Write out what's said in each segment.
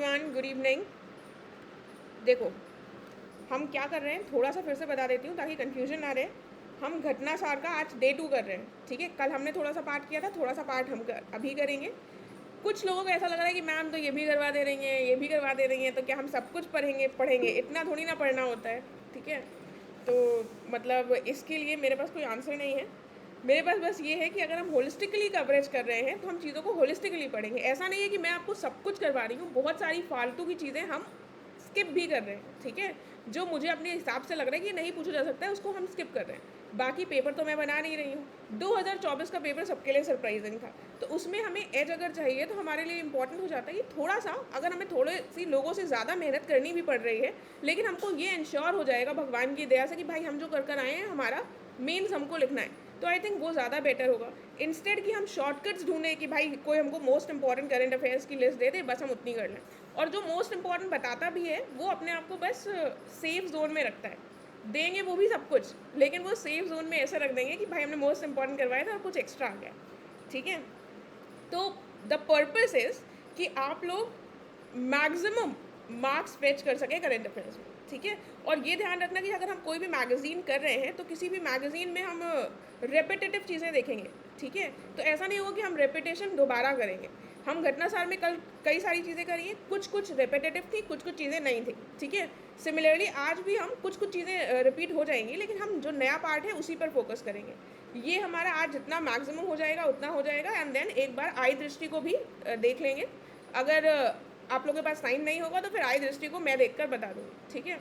Good evening. देखो, हम क्या कर रहे हैं थोड़ा सा फिर से बता देती हूँ ताकि कंफ्यूजन ना रहे। हम घटना सार का आज डे 2 कर रहे हैं, ठीक है। कल हमने थोड़ा सा पार्ट किया था, थोड़ा सा पार्ट अभी करेंगे। कुछ लोगों को ऐसा लग रहा है कि मैम तो ये भी करवा दे रही हैं, ये भी करवा दे रही हैं, तो क्या हम सब कुछ पढ़ेंगे? इतना थोड़ी ना पढ़ना होता है, ठीक है। तो मतलब इसके लिए मेरे पास कोई आंसर नहीं है। मेरे पास बस ये है कि अगर हम होलिस्टिकली कवरेज कर रहे हैं तो हम चीज़ों को होलिस्टिकली पढ़ेंगे। ऐसा नहीं है कि मैं आपको सब कुछ करवा रही हूँ, बहुत सारी फालतू की चीज़ें हम स्किप भी कर रहे हैं, ठीक है। जो मुझे अपने हिसाब से लग रहा है कि ये नहीं पूछा जा सकता है, उसको हम स्किप कर रहे हैं। बाकी पेपर तो मैं बना नहीं रही हूँ। 2024 का पेपर सबके लिए सरप्राइजिंग था, तो उसमें हमें एज अगर चाहिए तो हमारे लिए इंपॉर्टेंट हो जाता है कि थोड़ा सा अगर हमें थोड़े सी लोगों से ज़्यादा मेहनत करनी भी पड़ रही है, लेकिन हमको ये इंश्योर हो जाएगा भगवान की दया से कि भाई हम जो कर आए हैं हमारा मेन्स हमको लिखना है, तो आई थिंक वो ज़्यादा बेटर होगा। इंस्टेड कि हम शॉर्टकट्स ढूंढें कि भाई कोई हमको मोस्ट इंपॉर्टेंट करंट अफेयर्स की लिस्ट दे दे, बस हम उतनी कर लें। और जो मोस्ट इंपॉर्टेंट बताता भी है वो अपने आप को बस सेफ जोन में रखता है। देंगे वो भी सब कुछ, लेकिन वो सेफ जोन में ऐसे रख देंगे कि भाई हमने मोस्ट इंपॉर्टेंट करवाया था और कुछ एक्स्ट्रा आ गया, ठीक है। तो द पर्पस इज कि आप लोग मैक्सिमम मार्क्स फेच कर सके करेंट अफेयर्स में, ठीक है। और ये ध्यान रखना कि अगर हम कोई भी मैगजीन कर रहे हैं तो किसी भी मैगजीन में हम रेपिटेटिव चीज़ें देखेंगे, ठीक है। तो ऐसा नहीं होगा कि हम रेपिटेशन दोबारा करेंगे। हम घटनासार में कल कई सारी चीज़ें करी हैं, कुछ कुछ रेपिटेटिव थी, कुछ कुछ चीज़ें नहीं थी, ठीक है। सिमिलरली आज भी हम कुछ कुछ चीज़ें रिपीट हो जाएंगी, लेकिन हम जो नया पार्ट है उसी पर फोकस करेंगे। ये हमारा आज जितना मैक्सिमम हो जाएगा उतना हो जाएगा। एंड देन एक बार आई दृष्टि को भी देख लेंगे। अगर आप लोगों के पास टाइम नहीं होगा तो फिर आई दृष्टि को मैं देखकर बता दूँगी, ठीक है।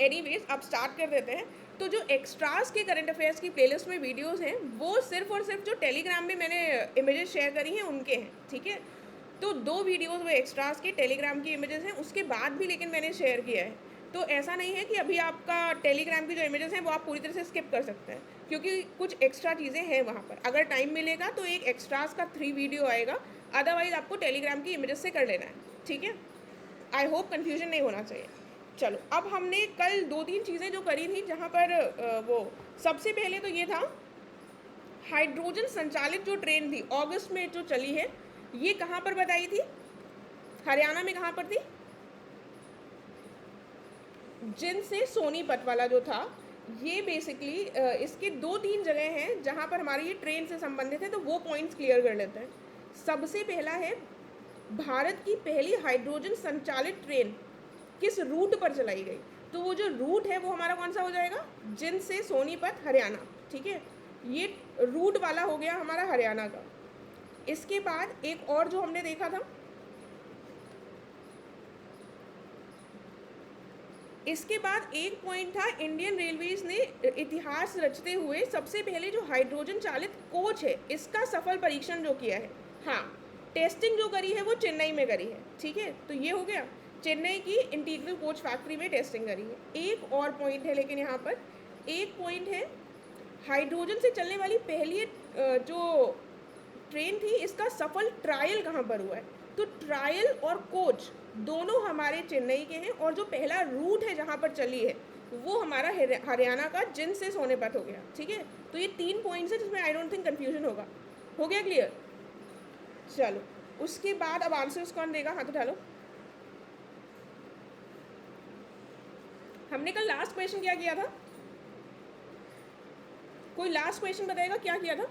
एनीवेज अब स्टार्ट कर देते हैं। तो जो एक्स्ट्रास के करंट अफेयर्स की प्लेलिस्ट में वीडियोस हैं वो सिर्फ और सिर्फ जो टेलीग्राम में मैंने इमेजेस शेयर करी हैं उनके हैं, ठीक है। तो 2 वीडियोस वो एक्स्ट्रास की टेलीग्राम की इमेजेस हैं, उसके बाद भी लेकिन मैंने शेयर किया है। तो ऐसा नहीं है कि अभी आपका टेलीग्राम की जो इमेजेस हैं वो आप पूरी तरह से स्किप कर सकते हैं, क्योंकि कुछ एक्स्ट्रा चीज़ें हैं वहाँ पर। अगर टाइम मिलेगा तो एक एक्स्ट्रास का 3 वीडियो आएगा, अदरवाइज आपको टेलीग्राम की इमेजेस से कर लेना है, ठीक है। आई होप कन्फ्यूजन नहीं होना चाहिए। चलो, अब हमने कल 2-3 चीज़ें जो करी थी जहाँ पर वो सबसे पहले तो ये था हाइड्रोजन संचालित जो ट्रेन थी अगस्त में जो चली है, ये कहाँ पर बताई थी? हरियाणा में कहाँ पर थी? जिनसे सोनीपत वाला जो था, ये बेसिकली इसके 2-3 जगह हैं जहाँ पर हमारी ये ट्रेन से संबंधित है, तो वो पॉइंट्स क्लियर कर लेते हैं। सबसे पहला है भारत की पहली हाइड्रोजन संचालित ट्रेन किस रूट पर चलाई गई। तो वो जो रूट है वो हमारा कौन सा हो जाएगा? जिंद से सोनीपत हरियाणा, ठीक है। ये रूट वाला हो गया हमारा हरियाणा का। इसके बाद एक और जो हमने देखा था, इसके बाद एक पॉइंट था इंडियन रेलवेज ने इतिहास रचते हुए सबसे पहले जो हाइड्रोजन चालित कोच है इसका सफल परीक्षण जो किया है। हाँ, टेस्टिंग जो करी है वो चेन्नई में करी है, ठीक है। तो ये हो गया, चेन्नई की इंटीग्रल कोच फैक्ट्री में टेस्टिंग करी है। एक और पॉइंट है, लेकिन यहाँ पर एक पॉइंट है, हाइड्रोजन से चलने वाली पहली जो ट्रेन थी इसका सफल ट्रायल कहाँ पर हुआ है? तो ट्रायल और कोच दोनों हमारे चेन्नई के हैं, और जो पहला रूट है जहाँ पर चली है वो हमारा हरियाणा का जिंद से सोनीपत हो गया, ठीक है। तो ये 3 पॉइंट्स है जिसमें आई डोंट थिंक कंफ्यूजन होगा। हो गया क्लियर? चलो, उसके बाद अब आंसर्स कौन देगा? हाथ उठा लो। हमने कल लास्ट क्वेश्चन क्या किया था? कोई लास्ट क्वेश्चन बताएगा क्या किया था?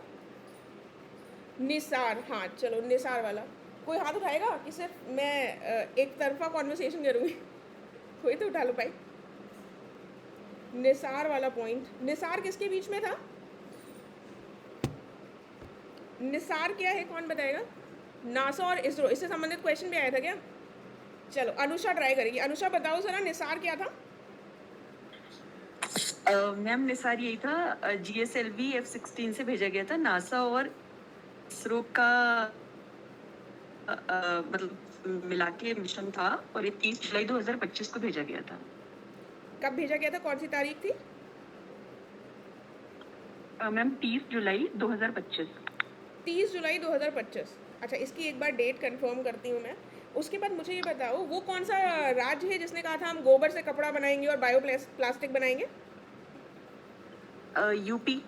निसार, हाँ चलो निसार वाला। कोई हाथ उठाएगा कि सिर्फ मैं एक तरफा कॉन्वर्सेशन करूँगी? कोई तो उठा लो भाई। निसार वाला पॉइंट, निसार किसके बीच में था? निसार क्या है, कौन बताएगा? नासा और इसरो, इससे संबंधित क्वेश्चन भी आया था क्या? चलो अनुषा ट्राई करेगी। अनुषा बताओ जरा, निसार क्या था? मैम निसार यही था, GSLV F-16 से भेजा गया था नासा और इसरो का मतलब मिला के मिशन था, और ये 30 जुलाई 2025 को भेजा गया था। कब भेजा गया था, कौन सी तारीख थी? मैम 30 जुलाई 2025। 30 जुलाई 2025। अच्छा, इसकी एक बार डेट कंफर्म करती हूँ मैं। उसके बाद मुझे ये बताओ वो कौन सा राज्य है जिसने कहा था हम गोबर से कपड़ा बनाएंगे और बायो प्लास्टिक बनाएंगे? यूपी।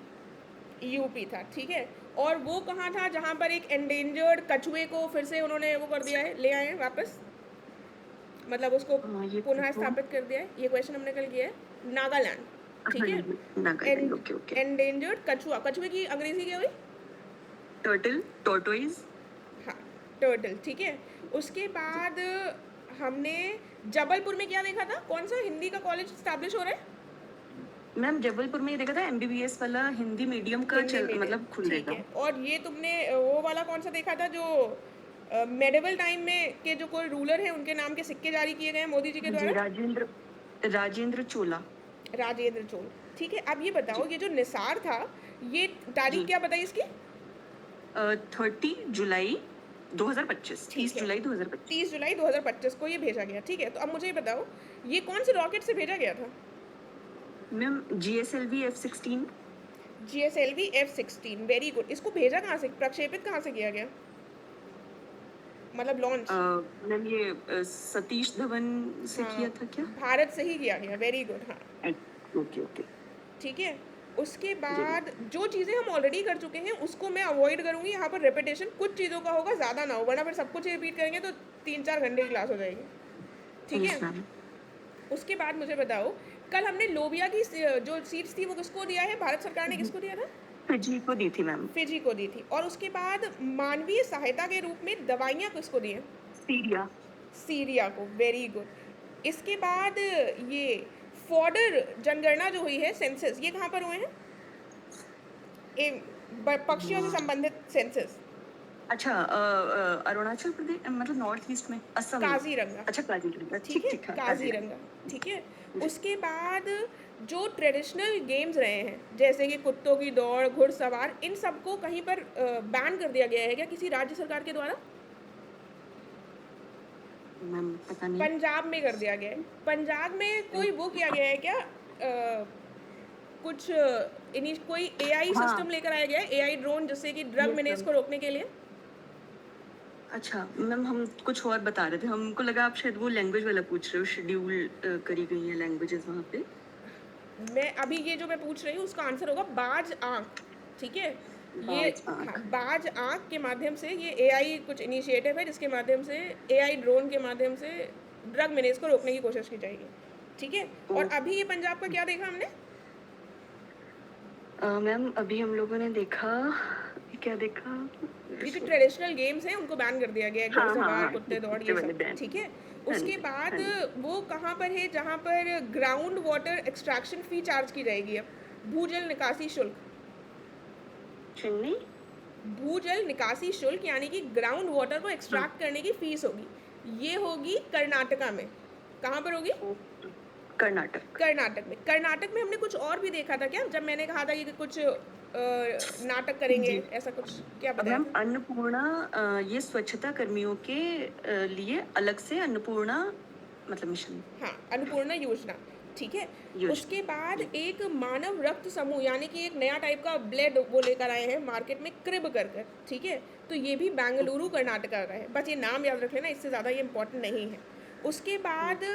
यूपी था, ठीक है। और वो कहाँ था जहाँ पर एक एंडेंजर्ड कछुए को फिर से उन्होंने वो कर दिया है, ले आए हैं वापस? मतलब उसको ये पुनः देखो। स्थापित कर दिया है, ये क्वेश्चन हमने कल किया है। नागालैंड, ठीक हाँ है। जी, नागालैंड, ओके ओके। एंडेंजर्ड कछुआ, कछुए की अंग्रेजी क्या हुई? Turtle, tortoise. हाँ, टर्टल, ठीक है। उसके बाद हमने जबलपुर में क्या देखा था, कौन सा हिंदी का कॉलेज स्टैब्लिश हो रहा है? मैम जबलपुर में ये देखा था एमबीबीएस वाला हिंदी मीडियम का हिंदी मीडियम, मतलब ठीक खुलेगा। है। और ये तुमने वो वाला कौन सा देखा था जो मेडिवल टाइम में के जो कोई रूलर है उनके नाम के सिक्के जारी किए गए हैं मोदी जी के हाँ जी, द्वारा? राजेंद्र चोला। राजेंद्र चोल, ठीक है। अब ये बताओ, जी ये जो निसार था, ये तारीख जी। क्या बताई इसकी? 30 जुलाई 2025, ठीक 30 है, जुलाई 2025। 30 जुलाई 2025 को ये भेजा गया, ठीक है। तो अब मुझे ये बताओ, ये कौन से रॉकेट से भेजा गया था? Ma'am GSLV F-16। GSLV F-16, very good. इसको भेजा कहाँ से, प्रक्षेपित कहाँ से किया गया, मतलब लॉन्च? मैम ये सतीश धवन से हाँ, किया था क्या? भारत से ही किया गया, वेरी गुड। हाँ, ओके ओके। ठीक है। उसके जी मैम। बाद जो चीज़ें हम ऑलरेडी कर चुके हैं उसको मैं अवॉइड करूँगी, यहाँ पर रेपिटेशन कुछ चीज़ों का होगा, ज़्यादा ना हो, वरना फिर सब कुछ रिपीट करेंगे तो 3-4 घंटे की क्लास हो जाएगी, ठीक है। Yes ma'am. उसके बाद मुझे बताओ, कल हमने लोबिया की जो सीड्स थी वो किसको दिया है, भारत सरकार ने किसको दिया था? फिजी को दी थी मैम। फिजी को दी थी। और उसके बाद मानवीय सहायता के रूप में दवाइयाँ किसको दी हैं? सीरिया। सीरिया को, वेरी गुड। इसके बाद ये फॉडर जनगणना जो हुई है, सेंसस, ये कहाँ पर हुए हैं? पक्षियों से संबंधित सेंसस। अच्छा, अरुणाचल प्रदेश, मतलब नॉर्थ ईस्ट में, असम में। काजीरंगा, अच्छा काजीरंगा, ठीक ठीक है, ठीक हाँ, काजीरंगा, ठीक है। जी। उसके बाद जो ट्रेडिशनल गेम्स रहे हैं, जैसे कि कुत्तों की दौड़, घुड़सवार, इन सबको कहीं पर बैन कर दिया गया है क्या किसी राज्य सरकार के द्वारा? मैम पता नहीं। पंजाब में कर दिया गया है। पंजाब में कोई वो किया गया है क्या, कुछ कोई एआई हाँ। सिस्टम लेकर आया गया है, एआई ड्रोन, जिससे कि ड्रग यस मिनेज मैम। को रोकने के लिए? अच्छा मैम, हम कुछ और बता रहे थे, हमको लगा आप शायद वो लैंग्वेज वाला पूछ रहे हो, शेड्यूल करी गई है लैंग्वेजेस वहाँ पे। मैं अभी ये जो मैं पूछ रही हूँ उसका आंसर होगा बाज आँख, ठीक है। ये, बाज हाँ, आँख। बाज आँख के माध्यम से ये एआई कुछ इनिशिएटिव है जिसके माध्यम से एआई ड्रोन के माध्यम से ड्रग मिनेज को रोकने की कोशिश की जाएगी, ठीक है। और अभी ये पंजाब का क्या देखा हमने? मैम अभी हम लोगों ने देखा, क्या देखा? ये जो ट्रेडिशनल गेम्स हैं उनको बैन कर दिया गया है, हाँ हाँ घुड़सवार, हाँ, कुत्ते दौड़, कुत्ते ये वाले सब, बैन। ठीक है। हाँ उसके जी, बाद हाँ जी। वो कहाँ पर है जहाँ पर ground water extraction fee charge की जाएगी अब, भूजल निकासी शुल्क। चेन्नई। भूजल निकासी शुल्क यानी कि ग्राउंड वाटर को हाँ। एक्सट्रैक्ट करने की फीस होगी, ये होगी कर्नाटका में। कहाँ पर होगी? कर्नाटक। कर्नाटक में। कर्नाटक में हमने कुछ और भी देखा था क्या, जब मैंने कहा था कि कुछ नाटक करेंगे, जी। ऐसा कुछ क्या अब बताया मैम था? अन्नपूर्णा, ये स्वच्छता कर्मियों के लिए अलग से अन्नपूर्णा मतलब मिशन हाँ, अन्नपूर्णा योजना, ठीक है। योजना। उसके बाद जी। एक मानव रक्त समूह यानी कि एक नया टाइप का ब्लड वो लेकर आए हैं मार्केट में, क्रिब कर कर, ठीक है। तो ये भी बेंगलुरु कर्नाटका का है, बस ये नाम याद रख लेना, इससे ज़्यादा ये इम्पोर्टेंट नहीं है। उसके बाद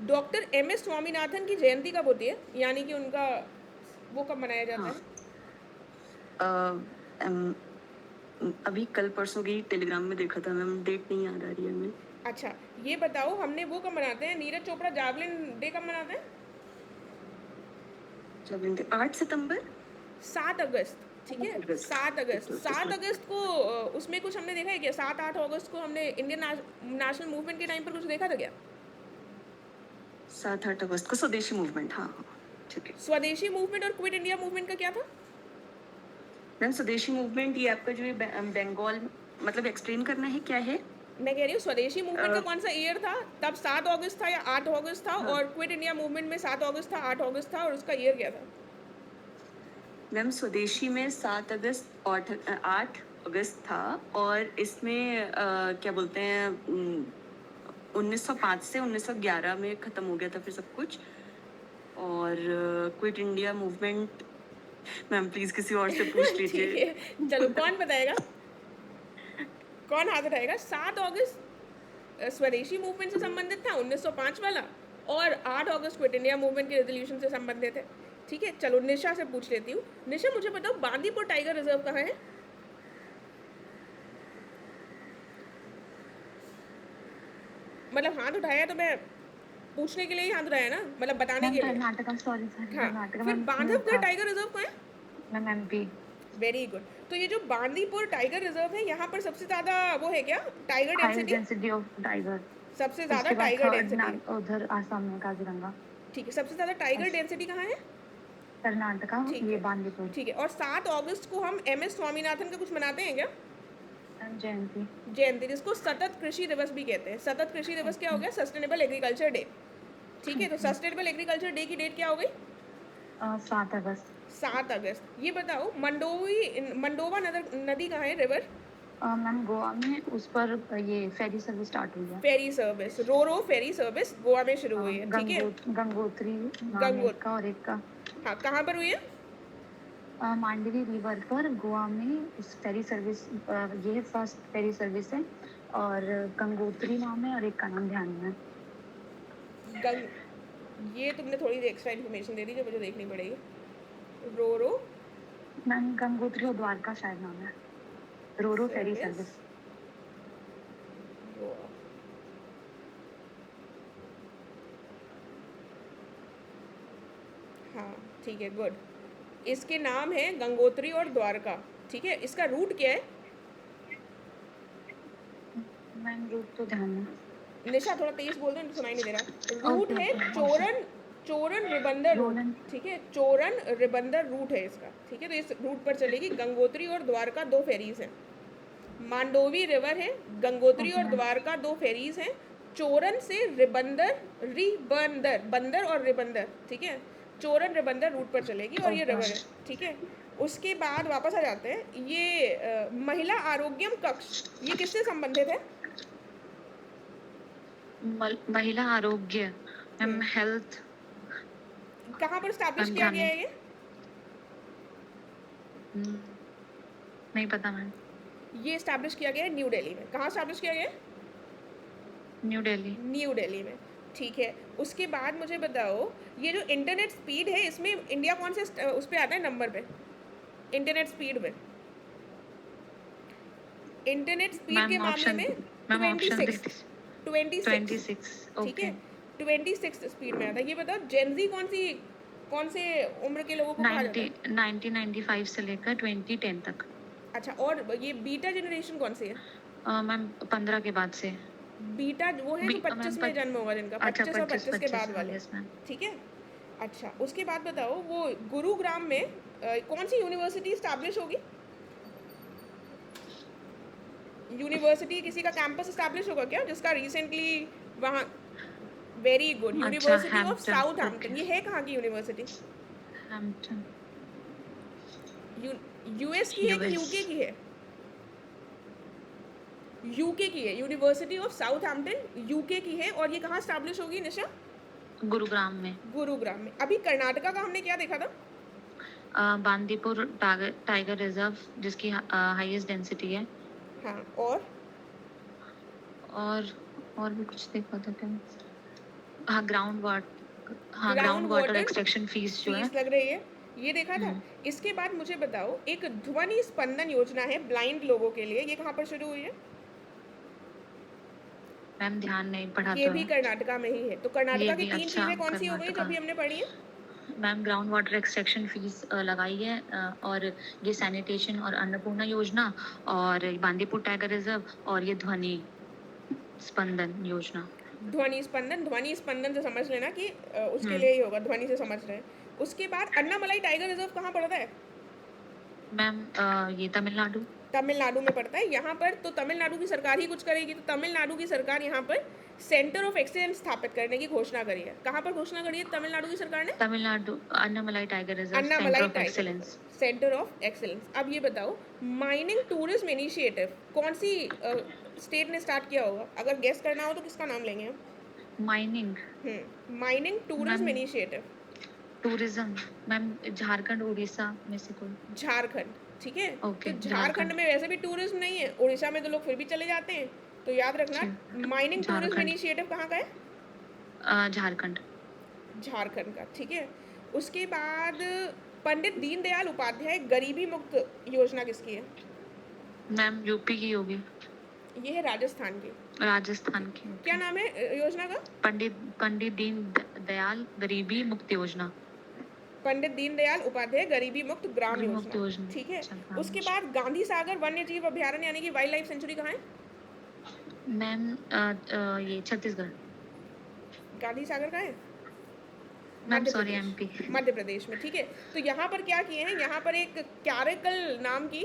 डॉक्टर MS स्वामीनाथन की जयंती कब होती है, यानी कि उनका वो कब मनाया जाता हाँ। है? अभी कल परसों की टेलीग्राम में देखा था मैम, डेट नहीं याद आ रही है हमें। अच्छा, ये बताओ, हमने वो कब मनाते हैं, नीरज चोपड़ा जावलिन डे कब मनाते हैं? 8 सितंबर। 7 अगस्त, ठीक है। 7 अगस्त, 7 अगस्त को उसमें कुछ हमने देखा है क्या? 7-8 अगस्त को हमने इंडियन नेशनल मूवमेंट के टाइम पर कुछ देखा था क्या? 7-8 अगस्त को स्वदेशी मूवमेंट, हाँ हाँ, ठीक है। स्वदेशी मूवमेंट और क्विट इंडिया मूवमेंट का क्या था? मैम स्वदेशी मूवमेंट ये आपका जो ये बंगाल, मतलब एक्सप्लेन करना है क्या है? मैं कह रही हूँ स्वदेशी मूवमेंट का अ, कौन सा ईयर था, तब 7 अगस्त था या 8 अगस्त था? हाँ और क्विट इंडिया मूवमेंट में 7 अगस्त था, 8 अगस्त था, और उसका ईयर क्या था? मैम स्वदेशी में 8 अगस्त था, और इसमें क्या बोलते हैं 1905 से 1911 में ख़त्म हो गया था फिर सब कुछ। और quit India movement ma'am please किसी और से पूछ ठीक लीजिए। है, चलो कौन बताएगा, कौन हाथ उठाएगा? 7 अगस्त स्वदेशी मूवमेंट से संबंधित था, 1905 वाला, और 8 अगस्त क्विट इंडिया मूवमेंट के रेजोल्यूशन से संबंधित है, ठीक है। चलो निशा से पूछ लेती हूँ। निशा, मुझे बताओ, बांदीपुर टाइगर रिजर्व कहाँ है? मतलब हाथ उठाया तो मैं पूछने के लिए ही हाथ उठाया ना, मतलब बताने मैम के लिए। कर्नाटका, सॉरी सॉरी, हाँ, कर्नाटका फिर मैम बांधवगढ़ था। टाइगर रिजर्व कहाँ है? Ma'am MP. Very good. तो ये जो बांदीपुर टाइगर रिजर्व है, यहाँ पर सबसे ज़्यादा वो है क्या, tiger highest density? Density of tiger. सबसे ज़्यादा उसके बाद टाइगर थर्ड ना डेंसिटी। उधर आसाम में काजीरंगा। ठीक है, सबसे ज़्यादा टाइगर ऐसे डेंसिटी कहाँ है? कर्नाटका, ठीक ये है, बांदीपुर। ठीक है। और 7 अगस्त को हम MS स्वामीनाथन का कुछ मनाते हैं क्या? मैम जयंती। जयंती, जिसको सतत कृषि दिवस भी कहते हैं। सतत कृषि दिवस क्या हो ओके गया? Sustainable agriculture day. ठीक है, तो ओके। सस्टेनेबल एग्रीकल्चर डे की डेट क्या हो गई? 7 अगस्त। 7 अगस्त। ये बताओ, मंडोवा नदी कहाँ है, रिवर? मैम गोवा में उस पर ये फेरी सर्विस स्टार्ट हुई है। फेरी सर्विस, रो फेरी सर्विस गोवा में शुरू हुई है, ठीक है। गंगोत्री नाम है गंगोत इसका, और एक का हाँ, कहाँ पर हुई है? मांडवी रिवर पर गोवा में इस फेरी सर्विस, ये है फर्स्ट फेरी सर्विस है। और गंगोत्री नाम है और एक का नाम ध्यान में है। गंग ये तुमने थोड़ी एक्स्ट्रा इन्फॉर्मेशन दे दी जो मुझे देखनी पड़ेगी। रो मैम गंगोत्री और द्वारका शायद नाम है। रोरो फेरी सर्विस सर्विस। गोवा। हाँ, ठीक है, गुड। इसके नाम है गंगोत्री और द्वारका, ठीक है। इसका रूट क्या है? मैम रूट तो ध्यान में। निशा थोड़ा तेज बोल दो, सुनाई नहीं दे रहा। रूट ओके है ओके। चोरन चोरन रिबंदर रूट, रोलन। ठीक है। चोरन रिबंदर रूट है इसका, ठीक है। तो इस रूट पर चलेगी। गंगोत्री और द्वारका 2 फेरीज हैं। मांडोवी रिवर है, गंगोत्री ओके और मैम। द्वारका 2 फेरीज हैं। चोरन से रिबंदर बंदर और रिबंदर, ठीक है। चोरन रिबंदर रूट पर चलेगी और ये ओके रिवर है, ठीक है। उसके बाद वापस आ जाते हैं। ये महिला आरोग्यम कक्ष, ये किससे संबंधित है? महिला आरोग्य मैम हेल्थ। कहाँ पर स्टैब्लिश मैम किया ध्यान गया नहीं। है ये? नहीं पता मैम। ये स्टैब्लिश किया गया है न्यू दिल्ली में। कहाँ स्टैब्लिश किया गया है? न्यू दिल्ली। न्यू दिल्ली में, ठीक है। उसके बाद मुझे बताओ, ये जो इंटरनेट स्पीड है, इसमें इंडिया कौन से उस पे आता है नंबर पे, इंटरनेट स्पीड में? इंटरनेट स्पीड के मैम मामले ऑप्शन। में मैम ऑप्शन 26, देती। 26, 26। ठीक है। ओके। 26 स्पीड में आता है। ये बताओ, जेनजी कौन से उम्र के लोगों को कहा जाता 90 है? 1995 से लेकर 2010 तक। अच्छा, और ये बीटा जनरेशन कौन सी है? मैम 15 के बाद से। बीटा वो है जो मैम 25 में जन्म होगा जिनका, अच्छा 25 और 25 25 के बाद 25 हाँ वाले, यस मैम। ठीक है। अच्छा, उसके बाद बताओ, वो गुरुग्राम में कौन सी यूनिवर्सिटी स्टैब्लिश होगी? यूनिवर्सिटी, किसी का कैंपस स्टैब्लिश होगा क्या जिसका रिसेंटली वहाँ? वेरी गुड, अच्छा university of Hampton. Southampton. Okay ये है कहाँ की यूनिवर्सिटी? हैम्पटन। US की है कि यूएस। UK की है? UK की है, यूनिवर्सिटी ऑफ साउथहैम्पटन UK की है। और ये कहाँ स्टैब्लिश होगी निशा? गुरुग्राम में। गुरुग्राम में। अभी कर्नाटका का हमने क्या देखा था? बांदीपुर टाइगर रिजर्व जिसकी हाईएस्ट डेंसिटी है। हाँ, और भी कुछ देखा था क्या। हाँ ground ground water water extraction fees जो है। फीस लग रही है, ये देखा था। हम्म, इसके बाद मुझे बताओ, एक ध्वनि स्पंदन योजना है ब्लाइंड लोगों के लिए, ये कहाँ पर शुरू हुई है? मैम ध्यान नहीं पढ़ा ये तो भी है। कर्नाटका में ही है। तो ये कर्नाटका की भी 3 अच्छा चीज़ें कौन सी हो गई जो कर्नाटका। अभी हमने पढ़ी है? Ma'am ground water extraction fees लगाई है, और ये सैनिटेशन और अन्नपूर्णा योजना, और बांदीपुर टाइगर रिजर्व, और ये ध्वनि स्पंदन योजना। ध्वनि स्पंदन से समझ लेना कि उसके हम्म लिए ही होगा, ध्वनि से समझ रहे हैं। उसके बाद अन्नामलाई टाइगर रिजर्व कहाँ पड़ता है? मैम ये तमिलनाडु। तमिलनाडु में पड़ता है। यहाँ पर तो तमिलनाडु की सरकार ही कुछ करेगी, तो तमिलनाडु की सरकार यहाँ पर सेंटर ऑफ एक्सीलेंस स्थापित करने की घोषणा करी है। कहाँ पर घोषणा करी है तमिलनाडु की सरकार ने? Tamil Nadu Annamalai tiger reserve centre Annamalai of tiger excellence. Reserve, centre of excellence. अब ये बताओ, माइनिंग टूरिज्म इनिशिएटिव कौन सी स्टेट ने स्टार्ट किया होगा? अगर गेस करना हो तो किसका नाम लेंगे हम? Mining. Mining tourism ma'am initiative, tourism. Ma'am Jharkhand Orissa में से कोई। झारखंड, ठीक है। तो ओके झारखंड झारखंड। में वैसे भी टूरिज्म नहीं है, उड़ीसा में तो लोग फिर भी चले जाते हैं। तो याद रखना, ठीक माइनिंग टूरिज्म झारखंड। इनिशिएटिव कहाँ का है? झारखंड। झारखंड का, ठीक है। उसके बाद पंडित दीनदयाल उपाध्याय गरीबी मुक्त योजना किसकी है? मैम यूपी की होगी। ये है राजस्थान की। राजस्थान की क्या नाम है योजना का? पंडित दयाल गरीबी मुक्त योजना। पंडित दीनदयाल उपाध्याय गरीबी मुक्त ग्राम मुक्त योजना, योजना। ठीक है। अच्छा, ग्राम उसके योजना। बाद गांधी सागर वन्य जीव अभयारण्य यानी कि वाइल्ड लाइफ सेंचुरी कहाँ है? मैम ये छत्तीसगढ़। गांधी सागर कहाँ है? मैम मध्य सॉरी, प्रदेश। एमपी। मध्य प्रदेश में, ठीक है। तो यहाँ पर क्या किए हैं, यहाँ पर एक कैरेकल नाम की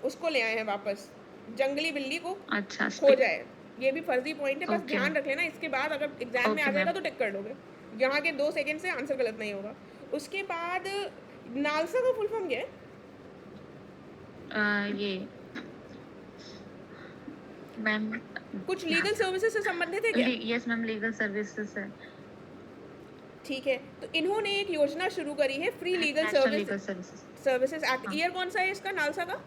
उसको ले आए हैं वापस, जंगली बिल्ली को अच्छा, खोजा है। ये भी फर्जी पॉइंट है, बस ओके ध्यान मैम। रख लेना, इसके बाद अगर एग्जाम में आ ओके जाएगा मैम। तो टिक कर दोगे। यहाँ के 2 सेकंड से आंसर गलत नहीं होगा। उसके बाद नालसा का फुल फॉर्म क्या है? ये मैम कुछ लीगल सर्विसेज से संबंधित है क्या? यस मैम, लीगल सर्विसेज है। ठीक है। तो इन्होंने एक योजना शुरू करी है, free legal national legal services act. हाँ। ईयर कौन सा है इसका, नालसा का?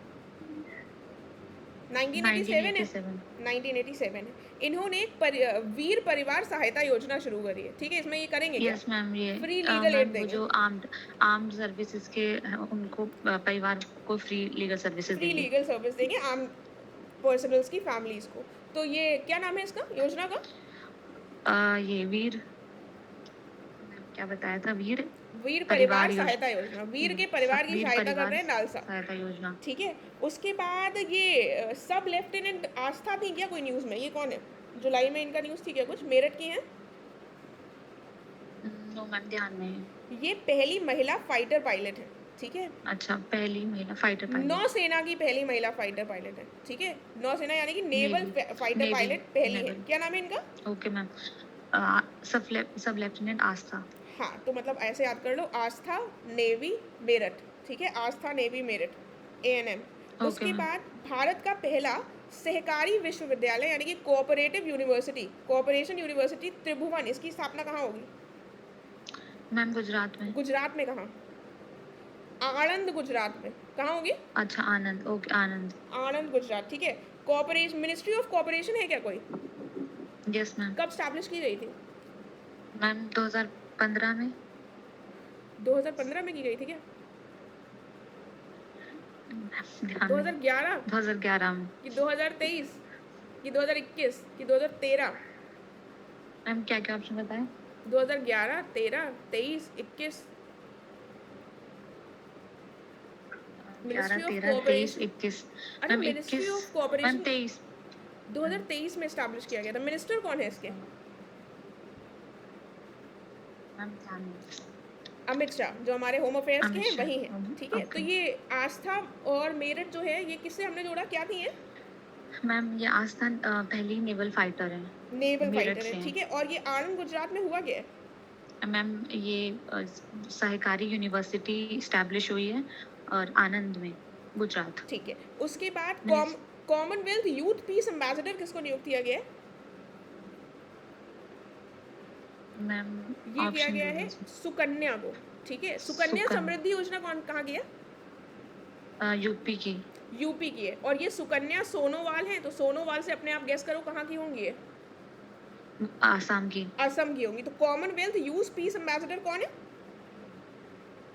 1987 है। 1987। 1987 है। इन्होंने एक वीर परिवार सहायता योजना शुरू करी है, ठीक है। इसमें ये करेंगे क्या? यस मैम, ये फ्री लीगल एड मैम वो देंगे। जो आर्म्ड सर्विसेज के उनको परिवार को फ्री लीगल सर्विसेज फ्री देंगे। लीगल सर्विस देंगे आम पर्सनल्स की फैमिलीज को। तो ये क्या नाम है इसका योजना का? ये वीर, क्या बताया था, वीर वीर परिवार परिवार सहायता योजना। वीर के परिवार की वीर सहायता कर परिवार रहे हैं नालसा, सहायता योजना। ठीक है। उसके बाद ये सब लेफ्टिनेंट आस्था थी क्या कोई न्यूज़ में? ये कौन है? जुलाई में इनका न्यूज़ थी क्या कुछ? मेरठ की है। नो मैम, ध्यान नहीं। ये पहली महिला फाइटर पायलट है, ठीक है। अच्छा, पहली महिला फाइटर पायलट। नौसेना की पहली महिला फाइटर पायलट है, ठीक है। नौसेना यानी कि नेवल फाइटर पायलट पहली है। क्या नाम है इनका? ओके मैम, सब लेफ्टिनेंट आस्था। हाँ, तो मतलब ऐसे याद कर लो, आस्था नेवी मेरठ, ठीक है। आस्था नेवी मेरठ, ANM। ओके उसके मैम। बाद भारत का पहला सहकारी विश्वविद्यालय यानी कि कोऑपरेटिव यूनिवर्सिटी, कोऑपरेशन यूनिवर्सिटी त्रिभुवन, इसकी स्थापना कहाँ होगी? मैम गुजरात में। गुजरात में कहाँ? आणंद गुजरात में। कहाँ होगी? अच्छा, आनंद। ओके, आनंद। आणंद गुजरात, ठीक है। कोऑपरेशन, मिनिस्ट्री ऑफ कोऑपरेशन है क्या कोई? Yes ma'am. कब स्टैब्लिश की गई थी? मैम 2015 में। 2015 में की गई थी क्या? ध्यान नहीं। 2011 2011 में। कि 2023 कि 2021 कि 2013? मैम क्या क्या ऑप्शन बताएं? 2011, 13, 23, 21। 11, मिनिस्ट्री ऑफ 13, 23, कोऑपरेशन, 21। अच्छा ma'am ministry 21। Of ma'am cooperation 23। 2023 में स्टैब्लिश किया गया था। मिनिस्टर कौन है इसके? मैम ध्यान नहीं। अमित शाह, जो हमारे होम अफेयर्स के अमित हैं शाह। वही हैं, ठीक है। तो ओके। ये आस्था और मेरठ जो है, ये किससे हमने जोड़ा, क्या थी है? मैम ये आस्था पहली नेवल फाइटर है। नेवल मेरठ फाइटर से है, हैं। ठीक है। और ये आनंद गुजरात में हुआ क्या है? मैम ये सहकारी यूनिवर्सिटी स्टैब्लिश हुई है और आनंद में, गुजरात। ठीक है। उसके बाद मिनिस- कॉमनवेल्थ यूथ पीस एम्बेसडर किसको नियुक्त किया गया है? मैम ये किया ऑप्शन गया दे है दीजिए। सुकन्या को, ठीक है। सुकन्या सुकन्या। समृद्धि योजना कौन, कहाँ की है? यूपी की। यूपी की है। और ये सुकन्या सोनोवाल है, तो सोनोवाल से अपने आप गेस करो कहाँ की होंगी ये? आसाम की। असम की होंगी। तो कॉमनवेल्थ यूथ पीस एम्बेसडर कौन है?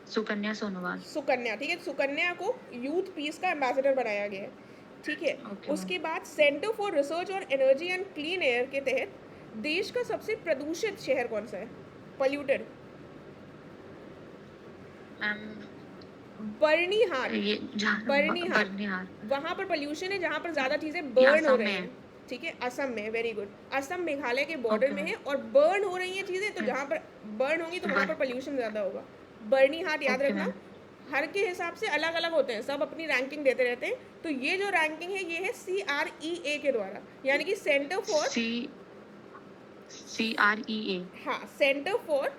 सुकन्या सोनोवाल। सुकन्या, ठीक है। सुकन्या को यूथ पीस का एम्बेसडर बनाया गया है, ठीक है। ओके उसके बाद centre for research on energy and clean air के तहत देश का सबसे प्रदूषित शहर कौन सा है, पॉल्यूटेड? मैम बर्निहाट। ये बर्निहाट। बर्निहार। वहाँ पर पोल्यूशन है जहाँ पर ज़्यादा चीज़ें ये बर्न हो असम रही में हैं, है। ठीक है। असम में, वेरी गुड। असम मेघालय के बॉर्डर ओके में है मैम। और बर्न हो रही हैं चीज़ें, तो जहाँ पर बर्न होंगी तो वहाँ पर पोल्यूशन ज़्यादा होगा। बर्निहाट याद ओके रखना। मैम। हर के हिसाब से अलग अलग होते हैं, सब अपनी रैंकिंग देते रहते हैं। तो ये जो रैंकिंग है ये है CREA के द्वारा, यानी कि सेंटर फॉर, CREA। हाँ, centre for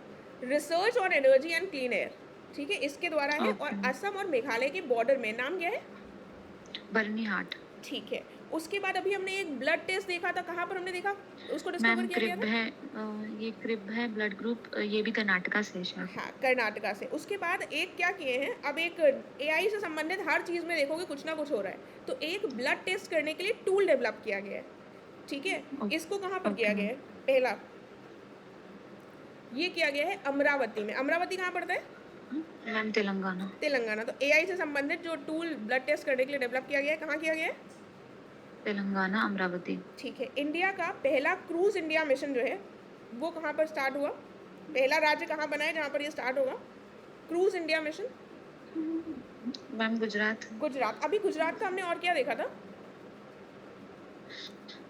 research on energy and clean air, ठीक है, इसके द्वारा है। ओके। और असम और मेघालय के बॉर्डर में, नाम क्या है? बर्निहाट। ठीक है। उसके बाद अभी हमने एक ब्लड टेस्ट देखा था, कहाँ पर हमने देखा, उसको डिस्कवर मैम किया गया क्रिब था? है, ये क्रिब है ब्लड ग्रुप, ये भी कर्नाटका से है शायद। हाँ, कर्नाटका से। उसके बाद एक क्या किए हैं, अब एक AI से संबंधित हर चीज़ में देखोगे कुछ ना कुछ हो रहा है, तो एक ब्लड टेस्ट करने के लिए टूल डेवलप किया गया है, ठीक है। ओके। इसको कहाँ पर ओके किया गया है? पहला ये किया गया है अमरावती में। अमरावती कहाँ पड़ता है? मैम तेलंगाना। तेलंगाना। तो AI से संबंधित जो टूल ब्लड टेस्ट करने के लिए डेवलप किया गया है, कहाँ किया गया है? तेलंगाना, अमरावती। ठीक है। इंडिया का पहला क्रूज इंडिया मिशन जो है वो कहाँ पर स्टार्ट हुआ? पहला राज्य कहाँ बना है जहाँ पर ये स्टार्ट होगा cruise India mission? Ma'am Gujarat. Gujarat. अभी गुजरात का हमने और क्या देखा था?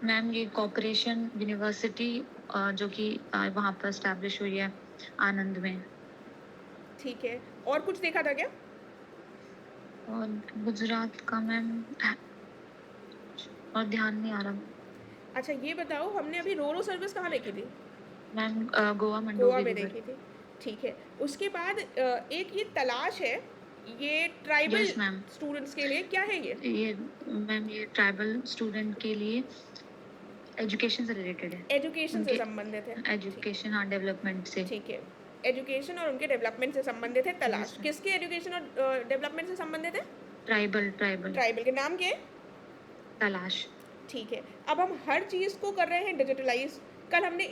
मैम ये कॉपरेशन यूनिवर्सिटी जो कि वहाँ पर स्टैब्लिश हुई है आनंद में। ठीक है। और कुछ देखा था क्या? और गुजरात का मैम और ध्यान नहीं आ रहा। अच्छा ये बताओ, हमने अभी रोरो सर्विस कहाँ देखी थी? मैम गोवा गोवा मंडोवी में रिवर। देखी थी। ठीक है। उसके बाद एक ये तलाश है, ये ट्राइबल यस मैम। स्टूडेंट्स के लिए क्या है ये? मैम ये ट्राइबल स्टूडेंट के लिए एजुकेशन से रिलेटेड है। एजुकेशन से उनके संबंधित है। ठीक एजुकेशन हाँ डेवलपमेंट से। ठीक है। एजुकेशन और उनके डेवलपमेंट से संबंधित है तलाश। Yes, ma'am. किसके एजुकेशन और डेवलपमेंट से संबंधित है? ट्राइबल ट्राइबल के नाम क्या है? तलाश। ठीक है। अब हम हर चीज़ को कर रहे हैं डिजिटलाइज। कल हमने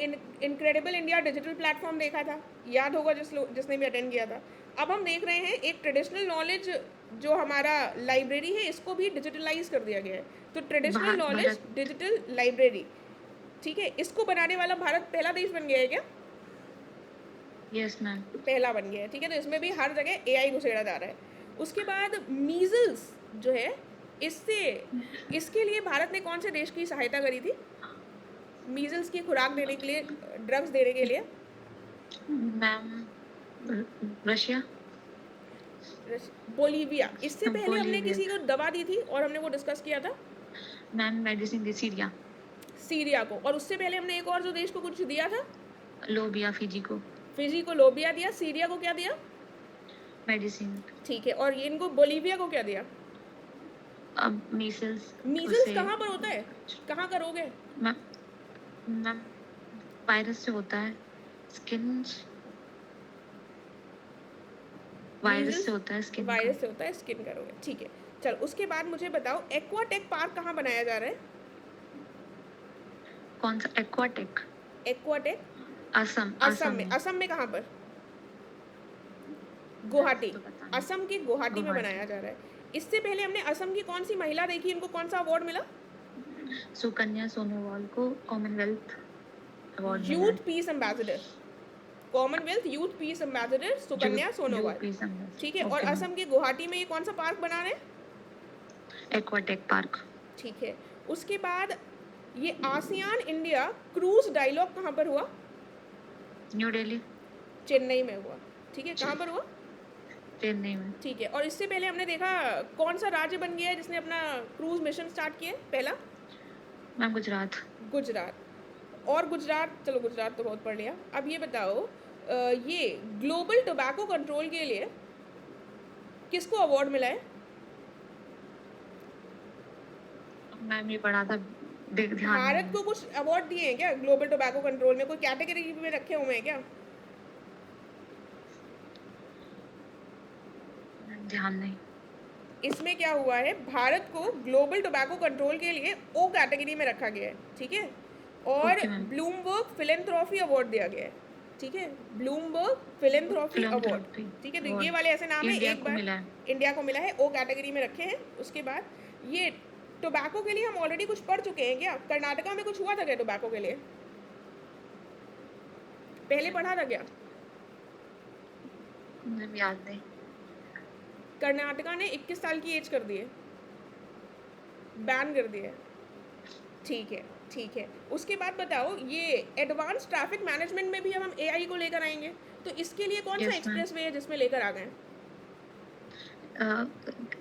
इनक्रेडिबल इंडिया डिजिटल प्लेटफॉर्म देखा था, याद होगा जिसने भी अटेंड किया था। अब हम देख रहे हैं एक ट्रेडिशनल नॉलेज जो हमारा लाइब्रेरी है इसको भी डिजिटलाइज कर दिया गया है। तो traditional knowledge Bharat digital library, ठीक है, इसको बनाने वाला भारत पहला देश बन गया है क्या? Yes ma'am. पहला बन गया है। ठीक है। तो इसमें भी हर जगह एआई घुसेड़ा जा रहा है। उसके बाद मीजल्स जो है, इसके लिए भारत ने कौन से देश की सहायता करी थी? मीजल्स की खुराक देने के लिए, ड्रग्स देने के लिए? Ma'am Russia. बोलीविया। इससे पहले हमने बोलीविया। किसी को दवा दी थी और हमने वो डिस्कस किया था, मैम मेडिसिन दी सीरिया। सीरिया को। और उससे पहले हमने एक और जो देश को कुछ दिया था, लोबिया फिजी को फिजी को लोबिया दिया। सीरिया को क्या दिया? मेडिसिन। ठीक है। और इनको बोलीविया को क्या दिया? अब मीसल्स। मीजल्स कहाँ पर होता है, कहाँ करोगे? मैम वायरस से होता है स्किन। वायरस से होता है स्किन। वायरस से होता है स्किन करोगे। ठीक है। चल उसके बाद मुझे बताओ, एक्वाटेक पार्क कहाँ बनाया जा रहा है? कौन सा एक्वाटेक? एक्वाटेक असम। असम में। असम में कहाँ पर? गुवाहाटी। तो पता नहीं। असम की गुवाहाटी में गुवाहाटी। बनाया जा रहा है। इससे पहले हमने असम की कौन सी महिला देखी, इनको कौन सा अवार्ड मिला? सुकन्या सोनोवाल को कॉमनवेल्थ अवार्ड मिला youth piece ambassador, Commonwealth youth piece ambassador Sukanya Sonowal. ठीक है। और असम की गुवाहाटी में ये कौन सा पार्क बना रहे हैं? Aquatech park. ठीक है। उसके बाद ये आसियान इंडिया क्रूज डायलॉग कहाँ पर हुआ? न्यू दिल्ली। चेन्नई में हुआ। ठीक है। कहाँ पर हुआ? चेन्नई में। ठीक है। और इससे पहले हमने देखा कौन सा राज्य बन गया है जिसने अपना क्रूज मिशन स्टार्ट किया है पहला? मैम गुजरात। गुजरात। और गुजरात, चलो गुजरात तो बहुत पढ़ लिया। अब ये बताओ, ये ग्लोबल टोबैको कंट्रोल के लिए किसको अवार्ड मिला है? मैम ये पढ़ा था ध्यान भारत नहीं को कुछ अवार्ड दिए हैं क्या ग्लोबल टोबैको कंट्रोल में? कोई कैटेगरी में रखे हुए हैं क्या? है। ध्यान नहीं। इसमें क्या हुआ है, भारत को ग्लोबल टोबैको कंट्रोल के लिए ओ कैटेगरी में रखा गया है। ठीक है। और Okay, ma'am. ब्लूमबर्ग फिलेंथ्रॉफी अवार्ड दिया गया है। ठीक है। Bloomberg फिलेंथ्रॉफी award. Philanthropy ठीक है। तो award ये वाले ऐसे नाम है, इंडिया एक को बार मिला है। इंडिया को मिला है, ओ कैटेगरी में रखे हैं। उसके बाद ये टोबैको के लिए हम ऑलरेडी कुछ पढ़ चुके हैं क्या? कर्नाटका में कुछ हुआ था क्या टोबैको के लिए? पहले पढ़ा था क्या? मैम याद नहीं। कर्नाटका ने 21 साल की एज कर दी है, बैन कर दिया है। ठीक है। ठीक है। उसके बाद बताओ, ये एडवांस ट्रैफिक मैनेजमेंट में भी हम एआई को लेकर आएंगे, तो इसके लिए कौन सा Yes, ma'am. एक्सप्रेस वे है जिसमें लेकर आ गए?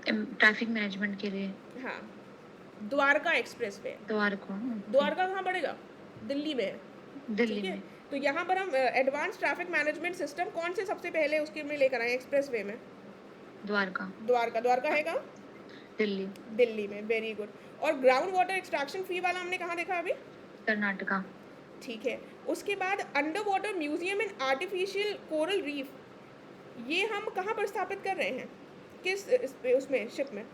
ट्रैफिक मैनेजमेंट के लिए हाँ, द्वारका एक्सप्रेस वे। द्वारका। द्वारका कहाँ पड़ेगा? दिल्ली में है। दिल्ली ठीक है। में। तो यहाँ पर हम एडवांस ट्रैफिक मैनेजमेंट सिस्टम कौन से सबसे पहले उसके में लेकर आए एक्सप्रेस वे में? द्वारका। द्वारका। द्वारका है कहाँ? दिल्ली। दिल्ली में। Very good. और ग्राउंड वाटर एक्सट्रैक्शन फी वाला हमने कहाँ देखा अभी? कर्नाटका। ठीक है। उसके बाद under water museum and artificial coral reef, ये हम कहाँ पर स्थापित कर रहे हैं, किस उसमें शिप में?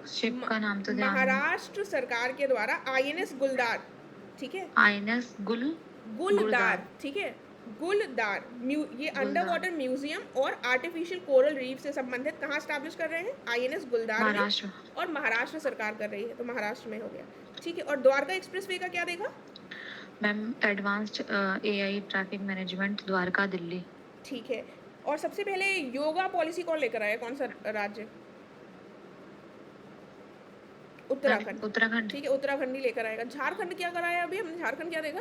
शिप का नाम तो ध्यान नहीं। महाराष्ट्र सरकार के द्वारा आईएनएस गुलदार। ठीक है। आईएनएस गुलदार। ठीक है। गुलदार ये अंडर गुलदार। वाटर म्यूजियम और आर्टिफिशियल कोरल रीफ से संबंधित कहाँ स्टैब्लिश कर रहे हैं? आईएनएस गुलदार में, महाराष्ट्र। और महाराष्ट्र सरकार कर रही है, तो महाराष्ट्र में हो गया। ठीक है, और द्वारका एक्सप्रेसवे का क्या देखा? Ma'am advanced AI traffic management Dwarka Delhi. ठीक है, और सबसे पहले योगा पॉलिसी कौन लेकर आया? कौन सा राज्य? उत्तराखंड। उत्तराखंड। ठीक है, उत्तराखंड ही लेकर आएगा। झारखंड क्या कराया अभी हमने? झारखंड क्या देखा?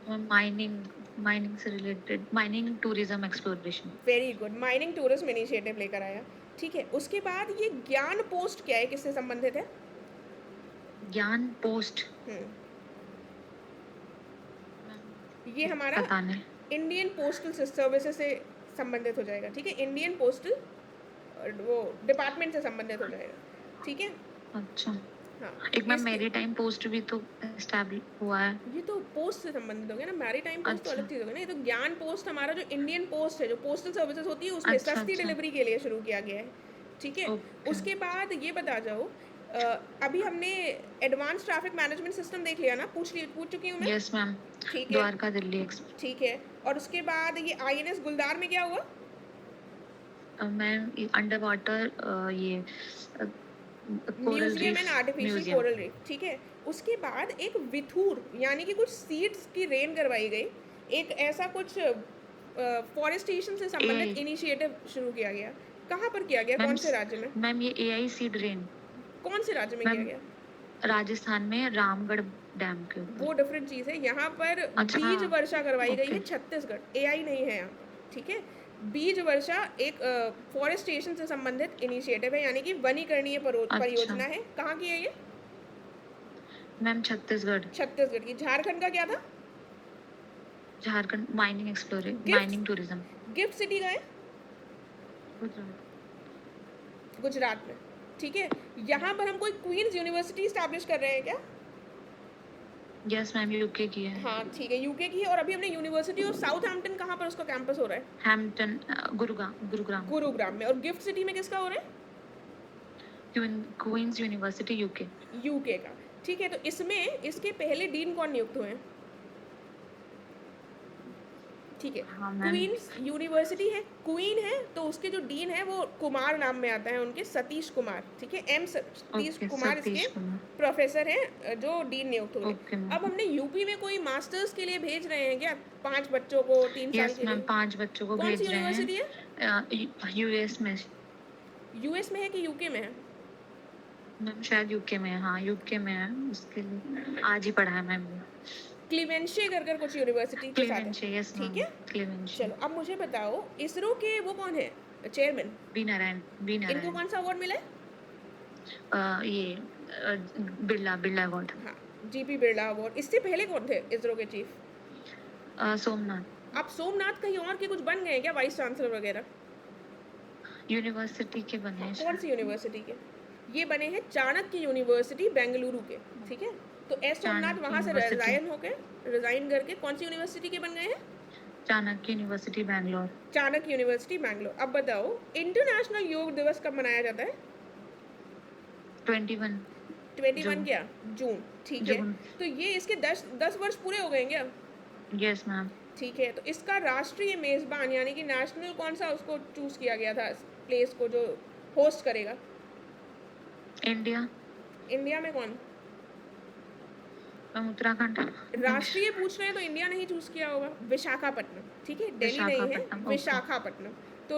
माइनिंग से related, mining tourism exploration. Very good, mining tourism initiative लेकर आया। ठीक है, उसके बाद ये ज्ञान पोस्ट क्या है, किससे संबंधित है? ज्ञान पोस्ट। ये हमारा पता नहीं। इंडियन पोस्टल सर्विसेज से संबंधित हो जाएगा। ठीक है, इंडियन पोस्टल वो डिपार्टमेंट से संबंधित हो जाएगा। ठीक है, अच्छा। हाँ। एक मैम इसके- मेरी टाइम पोस्ट भी तो एस्टैब्लिश हुआ है। ये तो पोस्ट से संबंधित हो गया ना, मैरीटाइम पोस्ट तो अच्छा। अलग चीज हो गया ना। ये तो ज्ञान पोस्ट हमारा जो इंडियन पोस्ट है, जो पोस्टल सर्विसेज होती है, उसमें अच्छा, सस्ती अच्छा। डिलीवरी के लिए शुरू किया गया है। ठीक है, ओके। उसके बाद ये बता जाओ, अभी हमने एडवांस ट्रैफिक मैनेजमेंट सिस्टम देख लिया ना, पूछ चुकी हूँ मैं। Yes ma'am. ठीक है, द्वारका दिल्ली एक्सप्रेस। ठीक है, और उसके बाद ये आईएनएस गुलदार में क्या हुआ? मैम अंडर वाटर ये coral museum and reef artificial museum. Coral reef. ठीक है, उसके बाद एक विथूर यानी कि कुछ सीड्स की रेन करवाई गई। एक ऐसा कुछ फॉरेस्टेशन से संबंधित इनिशिएटिव शुरू किया गया। कहाँ पर किया गया? कौन से राज्य में? मैम ये एआई सीड रेन कौन से राज्य में किया मैम गया? राजस्थान में रामगढ़ डैम के ऊपर। वो डिफरेंट चीज़ है। यहाँ पर अच्छा, बीज वर्षा करवाई गई है ओके। छत्तीसगढ़। एआई नहीं है यहाँ पर। ठीक है, बीज वर्षा एक फॉरेस्टेशन से संबंधित इनिशिएटिव है, यानी कि वनीकरणीय परियोजना है। कहाँ की है ये? मैम छत्तीसगढ़। छत्तीसगढ़ की। झारखंड का क्या था? Jharkhand mining explore Gifts? Mining tourism. Gift city का है गुजरात। गुजरात में। ठीक है, यहाँ पर हम कोई क्वींस यूनिवर्सिटी स्टैब्लिश कर रहे हैं क्या? यस मैम यूके की है। हाँ ठीक है, यूके की है। और अभी हमने यूनिवर्सिटी ऑफ साउथहैम्पटन, कहाँ पर उसका कैंपस हो रहा है? हैम्पटन गुरुग्राम। गुरुग्राम में। और गिफ्ट सिटी में किसका हो रहा है? Queen's university UK. यूके का। ठीक है, तो इसमें इसके पहले डीन कौन नियुक्त हुए हैं? ठीक है, हाँ मैम। क्वींस यूनिवर्सिटी है, क्वीन है, तो उसके जो डीन है वो कुमार नाम में आता है उनके, सतीश कुमार। ठीक है, एम सतीश ओके, कुमार सतीश इसके कुमार। प्रोफेसर हैं जो डीन नियुक्त हुए। Okay ma'am. अब हमने यूपी में कोई मास्टर्स के लिए भेज रहे हैं क्या 5 बच्चों को 3 साल यस के मैम लिए? 5 बच्चों को कौन भेज सी रहे यूनिवर्सिटी हैं है? यूएस में। यूएस में है कि यूके में है? मैम शायद यूके में है। हाँ यूके में है। उसके लिए आज ही पढ़ा है मैम। क्लीमेंशे कर कुछ यूनिवर्सिटी के साथ है। क्लेमेंशे। यस ठीक है, क्लेमेंशे। चलो अब मुझे बताओ, इसरो के वो कौन है चेयरमैन? बी नारायण। इनको कौन सा अवार्ड मिला है? ये बिरला अवार्ड। हाँ, जीपी बिरला अवार्ड। इससे पहले कौन थे इसरो के चीफ? सोमनाथ। आप सोमनाथ कहीं और के कुछ बन गए हैं क्या, वाइस चांसलर वगैरह? यूनिवर्सिटी के बने हैं कौन सी यूनिवर्सिटी के? ये बने हैं चाणक्य यूनिवर्सिटी बेंगलुरु के। ठीक है, तो एस सोमनाथ चाणक्य वहाँ से यूनिवर्सिटी। रिजाइन करके कौन सी यूनिवर्सिटी के बन गए हैं? चाणक्य यूनिवर्सिटी बैंगलोर। चाणक्य यूनिवर्सिटी बैंगलोर। अब बताओ, इंटरनेशनल योग दिवस कब मनाया जाता है? 21 21 जून। क्या? जून। ठीक है, जून। तो ये इसके 10 वर्ष पूरे हो गए क्या? Yes ma'am. ठीक है, तो इसका राष्ट्रीय मेजबान यानी कि नेशनल कौन सा उसको चूज किया गया था, प्लेस को जो होस्ट करेगा? इंडिया। इंडिया में कौन? मैम उत्तराखंड। राष्ट्रीय पूछ रहे हैं तो इंडिया नहीं चूज किया होगा। विशाखापट्टनम। ठीक है, दिल्ली नहीं है, विशाखापट्टनम, ओके। विशाखापट्टनम। तो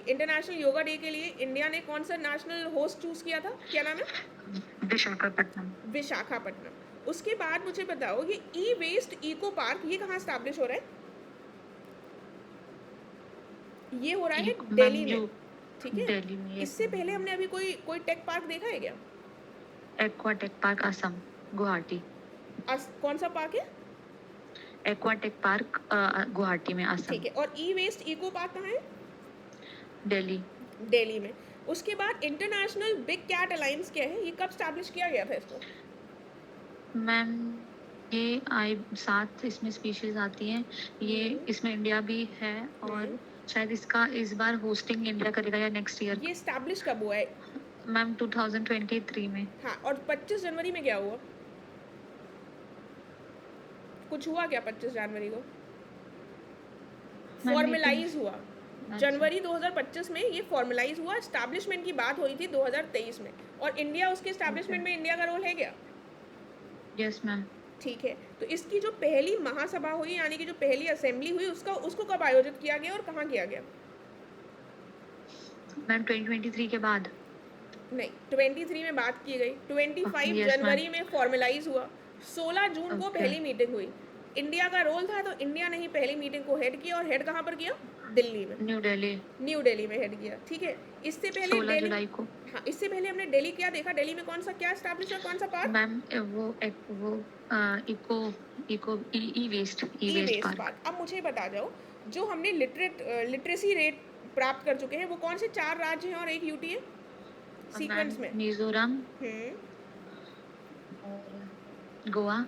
इंटरनेशनल योगा डे के लिए इंडिया ने कौन सा नेशनल होस्ट चूज किया था? क्या नाम है? विशाखापट्टनम। विशाखापट्टनम। उसके बाद मुझे बताओ, ये ई वेस्ट इको पार्क ये कहाँ स्टैब्लिश हो रहा है? ये हो रहा है दिल्ली में। ठीक है, दिल्ली में। इससे पहले हमने अभी कोई टेक पार्क देखा है क्या? Aquatech park Assam Guwahati. कौन सा पार्क है? एक्वाटेक पार्क गुवाहाटी में असम। ठीक है, और ई वेस्ट इको पार्क कहाँ है? दिल्ली। दिल्ली में। उसके बाद इंटरनेशनल बिग कैट अलायंस क्या है, ये कब स्टैब्लिश किया गया था इसको? मैम ये 7 इसमें स्पीशीज आती हैं। ये इसमें इंडिया भी है और शायद इसका इस बार होस्टिंग इंडिया करेगा या नेक्स्ट ईयर। ये स्टैब्लिश कब हुआ है? मैम 2023 में। हाँ, और 25 जनवरी में क्या हुआ? कुछ हुआ क्या 25 जनवरी को? मैम, फॉर्मलाइज हुआ अच्छा। जनवरी 2025 में, ये फॉर्मलाइज हुआ। एस्टैब्लिशमेंट की बात हुई थी 2023 में, और इंडिया उसके एस्टैब्लिशमेंट में इंडिया का रोल है क्या? Yes ma'am. ठीक है, तो इसकी जो पहली महासभा हुई, यानी कि जो पहली असेंबली हुई, उसको कब आयोजित किया गया और कहाँ किया गया? मैम 2023 के बाद। नहीं, 23 में बात की गई, 25 yes, जनवरी में फॉर्मलाइज हुआ, 16 जून को Okay. पहली मीटिंग हुई। इंडिया का रोल था, तो इंडिया ने ही पहली मीटिंग को हेड किया, और हेड कहाँ पर किया? दिल्ली में, न्यू दिल्ली न्यू दिल्ली में हेड किया। ठीक है, इससे पहले 16 दिल्ली, जुलाई को। हाँ, इससे पहले हमने दिल्ली क्या देखा? दिल्ली में कौन सा क्या एस्टैब्लिश हुआ, कौन सा पार्क? मैम वो इको इको ई वेस्ट ई वेस्ट पार्क। पार्क। अब मुझे बता जाओ, जो हमने लिटरेसी रेट प्राप्त कर चुके हैं, वो कौन से 4 राज्य हैं और एक यूटी है सीक्वेंस में? मिजोरम और गोवा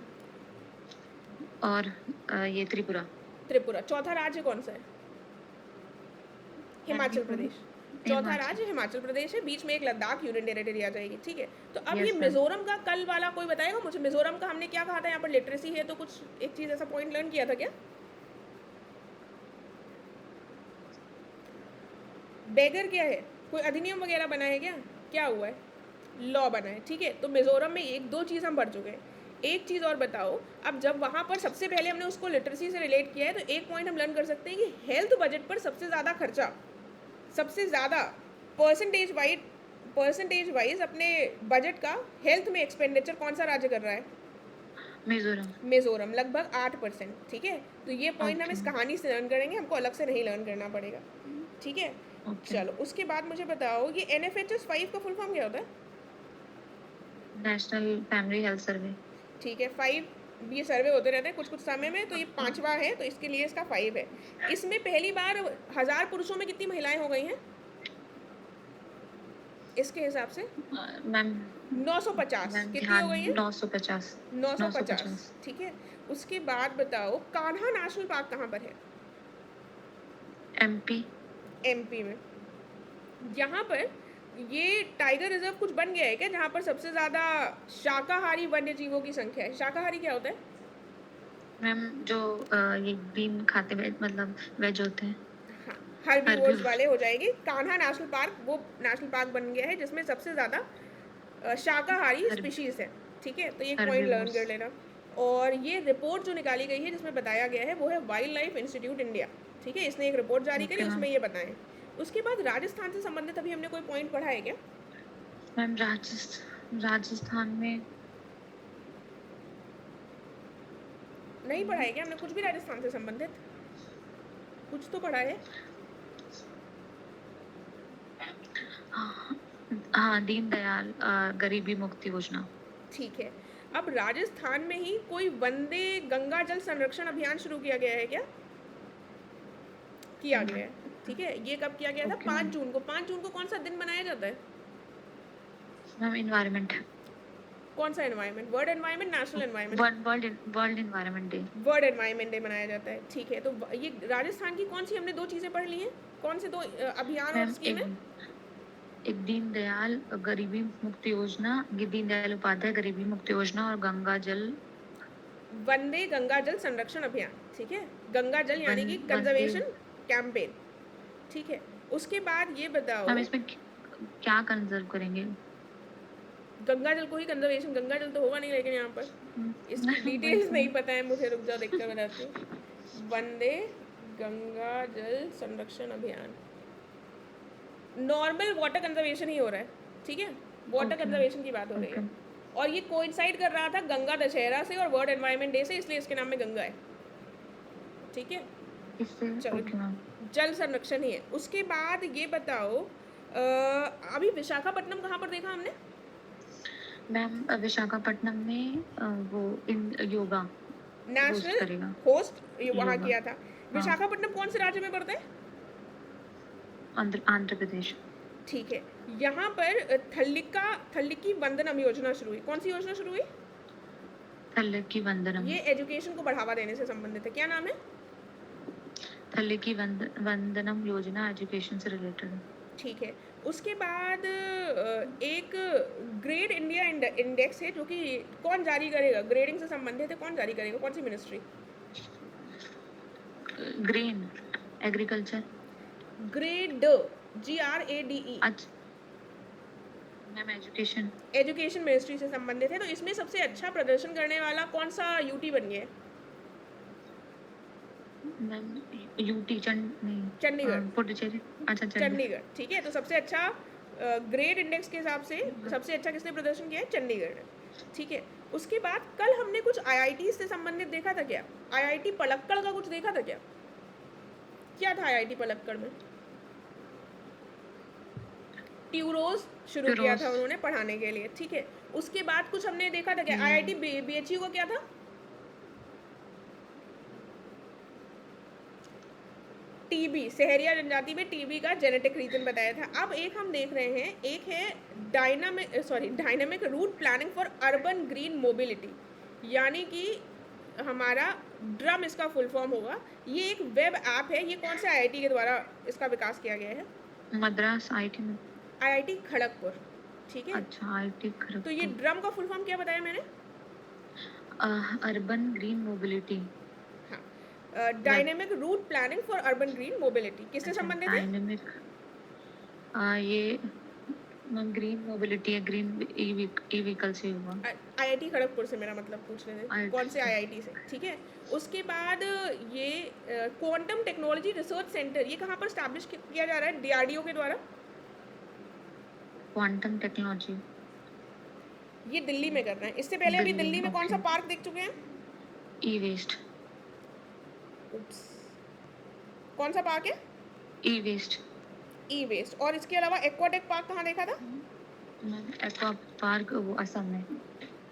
और ये त्रिपुरा। त्रिपुरा। चौथा राज्य कौन सा है? हिमाचल प्रदेश। चौथा हिमाचल। राज्य हिमाचल प्रदेश है, बीच में एक लद्दाख यूनियन टेरिटरी आ जाएगी। ठीक है, तो अब Yes, ये ma'am. मिजोरम का कल वाला कोई बताएगा मुझे? मिजोरम का हमने क्या कहा था? यहाँ पर लिटरेसी है, तो कुछ एक चीज ऐसा पॉइंट लर्न किया था क्या? बेगर क्या है? कोई अधिनियम वगैरह बना है क्या? क्या हुआ है? लॉ बना है। ठीक है, तो मिजोरम में एक दो चीज़ हम पढ़ चुके हैं। एक चीज़ और बताओ, अब जब वहाँ पर सबसे पहले हमने उसको लिटरेसी से रिलेट किया है, तो एक पॉइंट हम लर्न कर सकते हैं कि हेल्थ बजट पर सबसे ज़्यादा खर्चा, सबसे ज़्यादा परसेंटेज वाइज अपने बजट का हेल्थ में एक्सपेंडिचर कौन सा राज्य कर रहा है? मिजोरम। मिजोरम, लगभग 8%। ठीक है, तो ये पॉइंट हम इस Okay. कहानी से लर्न करेंगे, हमको अलग से नहीं लर्न करना पड़ेगा। ठीक है, Okay. चलो उसके बाद मुझे बताओ, ये NFHS 5 का फुल फॉर्म क्या होता है? National family health survey. ठीक है, 5 ये सर्वे होते रहते हैं कुछ कुछ समय में, तो ये 5वां है, तो इसके लिए इसका 5 है। इसमें पहली बार 1000 पुरुषों में कितनी महिलाएं हो गई हैं इसके हिसाब से? मैम 950। मैम कितनी हो गई है? 950। 950। ठीक है, उसके बाद बताओ, कान्हा नेशनल पार्क कहाँ पर है? MP। MP में। यहाँ पर ये टाइगर रिजर्व कुछ बन गया है क्या, जहाँ पर सबसे ज़्यादा शाकाहारी वन्य जीवों की संख्या है? शाकाहारी क्या होता है? मैम जो ये ग्रीन खाते हुए मतलब वेज होते हैं। हाँ, हर्बीवोर्स Herbivores. वाले हो जाएंगे। कान्हा नेशनल पार्क वो नेशनल पार्क बन गया है जिसमें सबसे ज़्यादा शाकाहारी स्पीशीज़ है। ठीक है, तो ये पॉइंट लर्न Herbivores. कर लेना। और ये रिपोर्ट जो निकाली गई है जिसमें बताया गया है, वो है वाइल्ड लाइफ इंस्टीट्यूट इंडिया। ठीक है, इसने एक रिपोर्ट जारी करी, Okay, उसमें ये बताएं। उसके बाद राजस्थान से संबंधित अभी हमने कोई पॉइंट पढ़ा है क्या? मैम राजस्थान में नहीं पढ़ा है क्या हमने कुछ भी राजस्थान से संबंधित? कुछ तो पढ़ा है। हाँ दीनदयाल गरीबी मुक्ति योजना। ठीक है, अब राजस्थान में ही कोई वंदे गंगा जल संरक्षण अभियान शुरू किया गया है क्या? किया गया है। ठीक है, ये कब किया गया था? Okay, 5 जून को। 5 जून को कौन सा दिन मनाया जाता है? Ma'am environment. कौन सा environment? World environment, national environment? World environment day. World environment day मनाया जाता है। ठीक है, तो ये राजस्थान की कौन सी हमने 2 चीज़ें पढ़ ली हैं? कौन से 2 अभियान और मैम स्कीम है? एक दीनदयाल गरीबी मुक्ति योजना, ये दीनदयाल उपाध्याय गरीबी मुक्ति योजना और गंगा जल वंदे गंगा जल संरक्षण अभियान। ठीक है, गंगा जल यानी कि वंदे- कंजर्वेशन कैंपेन। ठीक है, उसके बाद ये बताओ, मैम इसमें क्या कंजर्व करेंगे? गंगा जल को ही कंजर्वेशन, गंगा जल तो होगा नहीं लेकिन यहाँ पर इसकी डिटेल्स नहीं पता है मुझे, रुक जाओ देखकर बताती हूँ। वंदे गंगा जल संरक्षण अभियान, नॉर्मल वाटर कंजर्वेशन ही हो रहा है। ठीक है, वाटर Okay. कंजर्वेशन की बात हो रही है, और ये कोइंसाइड कर रहा था गंगा दशहरा से और वर्ल्ड एनवायरनमेंट डे से, इसलिए इसके नाम में गंगा है। ठीक है, इससे चलो। Okay ma'am. जल संरक्षण ही है। उसके बाद ये बताओ, अभी विशाखापट्टनम कहाँ पर देखा हमने? मैम विशाखापट्टनम में वो इन योगा नेशनल करेगा। होस्ट वहाँ योगा। किया था। विशाखापट्टनम कौन से राज्य में पड़ता है? आंध्र प्रदेश। ठीक है, यहाँ पर थल्लिकी वंदनम योजना शुरू हुई। कौन सी योजना शुरू हुई? थल्लिकी वंदनम। ये एजुकेशन को बढ़ावा देने से संबंधित है। क्या नाम है? थल्लिकी वंदनम योजना एजुकेशन से रिलेटेड है। ठीक है। उसके बाद एक ग्रेड इंडिया इंडेक्स है, जो कि कौन जारी करेगा? ग्रेडिंग से संबंधित है, कौन जारी करेगा? कौन सी ministry? Green agriculture. Grade, GRADE, अच्छा मैम एजुकेशन। एजुकेशन मिनिस्ट्री से संबंधित है। तो इसमें सबसे अच्छा प्रदर्शन करने वाला कौन सा यूटी बन गया है? मैम यूटी नहीं चंडीगढ़। पुडुचेरी। अच्छा चंडीगढ़। चंडीगढ़, ठीक है। तो सबसे अच्छा ग्रेड इंडेक्स के हिसाब से सबसे अच्छा किसने प्रदर्शन किया है? चंडीगढ़ ने, ठीक है। उसके बाद कल हमने कुछ आईआईटी से संबंधित देखा था क्या? आईआईटी पलक्कड़ का कुछ देखा था क्या? क्या था आईआईटी पलक्कड़ में? ट्यूरोस शुरू किया ट्यूरोस। था उन्होंने पढ़ाने के लिए, ठीक है। उसके बाद कुछ हमने देखा था क्या? हम्म। आईआईटी बीएचयू का क्या था? टीबी, सहरिया जनजाति में टीबी का जेनेटिक रीजन बताया था। अब एक हम देख रहे हैं, एक है dynamic root planning for urban green mobility, यानी कि हमारा ड्रम इसका फुल फॉर्म होगा। ये एक वेब ऐप है। ये कौन से आईआईटी के द्वारा इसका विकास किया गया है? मद्रास आईटी में। आईआईटी खड़गपुर, ठीक है। अच्छा आईटी तो ये खड़गपुर। ड्रम का फुल फॉर्म क्या बताया मैंने? Urban green mobility. हाँ, dynamic route planning for urban green mobility किससे संबंधित है? डायनेमिक ये ग्रीन मोबिलिटी है, ग्रीन ई व्हीकल से हुआ। आईआईटी खड़गपुर से, मेरा मतलब पूछ रहे थे IIT कौन से आईआईटी से, ठीक है। उसके बाद ये क्वांटम टेक्नोलॉजी रिसर्च सेंटर, ये कहाँ पर स्टैब्लिश किया जा रहा है? डीआरडीओ के द्वारा। क्वांटम टेक्नोलॉजी ये दिल्ली में कर रहे हैं। इससे पहले अभी दिल्ली, दिल्ली में कौन सा ओके। पार्क देख चुके हैं? ई वेस्ट। Oops. कौन सा पार्क है? ई वेस्ट। ई वेस्ट। और इसके अलावा एक्वाटेक पार्क कहाँ देखा था? एक्वा पार्क वो असम में।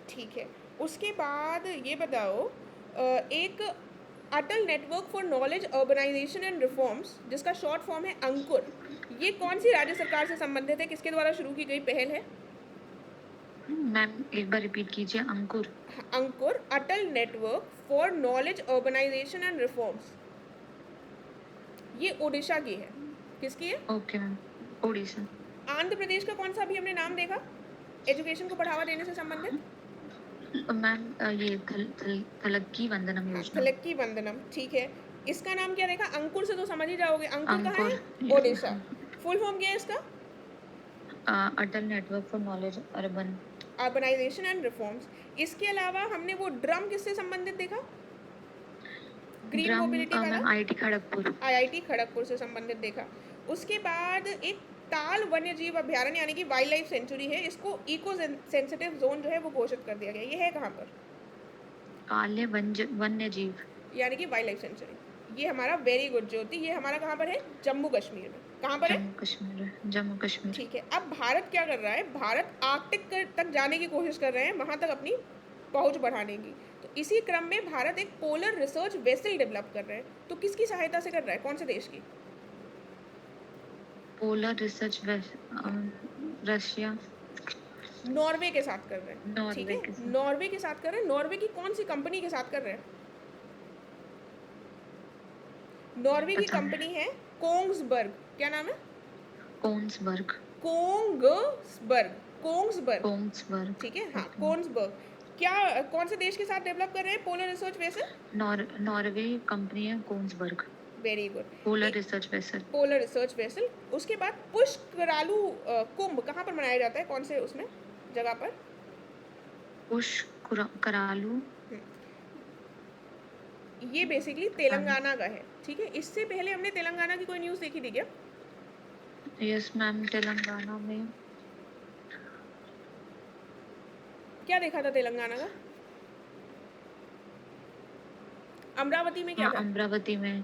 ठीक है। उसके बाद ये बताओ, एक Atal network for knowledge urbanisation and reforms, जिसका शॉर्ट फॉर्म है अंकुर, ये कौन सी राज्य सरकार से संबंधित है? किसके द्वारा शुरू की गई पहल है? मैम एक बार रिपीट कीजिए। Ankur. Ankur, Atal network for knowledge urbanisation and reforms, ये ओडिशा की है। किसकी है? Okay ma'am Odisha. आंध्र प्रदेश का कौन सा अभी हमने नाम देखा एजुकेशन को बढ़ावा देने से संबंधित? मैम ये थलक्की वंदनम योजना। थलक्की वंदनम, ठीक है। इसका नाम क्या देखा? अंकुर से तो समझ ही जाओगे। अंकुर कहाँ है? अंकुर। ओडिशा। फुल फॉर्म क्या है इसका? Atal network for knowledge urbanisation and reforms. इसके अलावा हमने वो ड्रम किससे संबंधित देखा? ग्रीन मोबिलिटी वाला? Ma'am IIT Kharagpur. IIT Kharagpur से संबंधित देखा। उसके बाद एक ताल वन्य जीव अभ्यारण्य यानी कि वाइल्ड लाइफ सेंचुरी है, इसको इको सेंसिटिव जोन जो है वो घोषित कर दिया गया। ये है कहाँ पर? काले वन्य जीव यानी कि वाइल्ड लाइफ सेंचुरी। ये हमारा वेरी गुड ज्योति, ये हमारा कहाँ पर है? जम्मू कश्मीर में। कहाँ पर है? जम्मू कश्मीर। ठीक है। अब भारत क्या कर रहा है? भारत आर्कटिक तक जाने की कोशिश कर रहे हैं, वहाँ तक अपनी पहुँच बढ़ाने की। तो इसी क्रम में भारत एक पोलर रिसर्च वेसल डेवलप कर रहे हैं। तो किसकी सहायता से कर रहा है? कौन से देश की? Polar research Russia. नॉर्वे के साथ कर रहे हैं, ठीक नॉर्वे के है। साथ। नॉर्वे के साथ कर रहे हैं। नॉर्वे की कौन सी कंपनी के साथ कर रहे हैं? नॉर्वे की पता नहीं। कंपनी है कोंग्सबर्ग। क्या नाम है? कोन्सबर्ग। कोंग्सबर्ग, ठीक है। हाँ, कोंग्सबर्ग। क्या कौन से देश के साथ डेवलप कर रहे हैं polar research vessel? Norway company है Kongsberg. Very good. Polar research vessel. Polar research vessel. उसके बाद पुष्करालू कुंभ कहाँ पर मनाया जाता है? कौन से उसमें जगह पर? पुष्करालू ये बेसिकली तेलंगाना का है, ठीक है। इससे पहले हमने तेलंगाना की कोई न्यूज़ देखी थी क्या? यस मैम तेलंगाना में क्या देखा था तेलंगाना का? अमरावती में क्या था? अमरावती में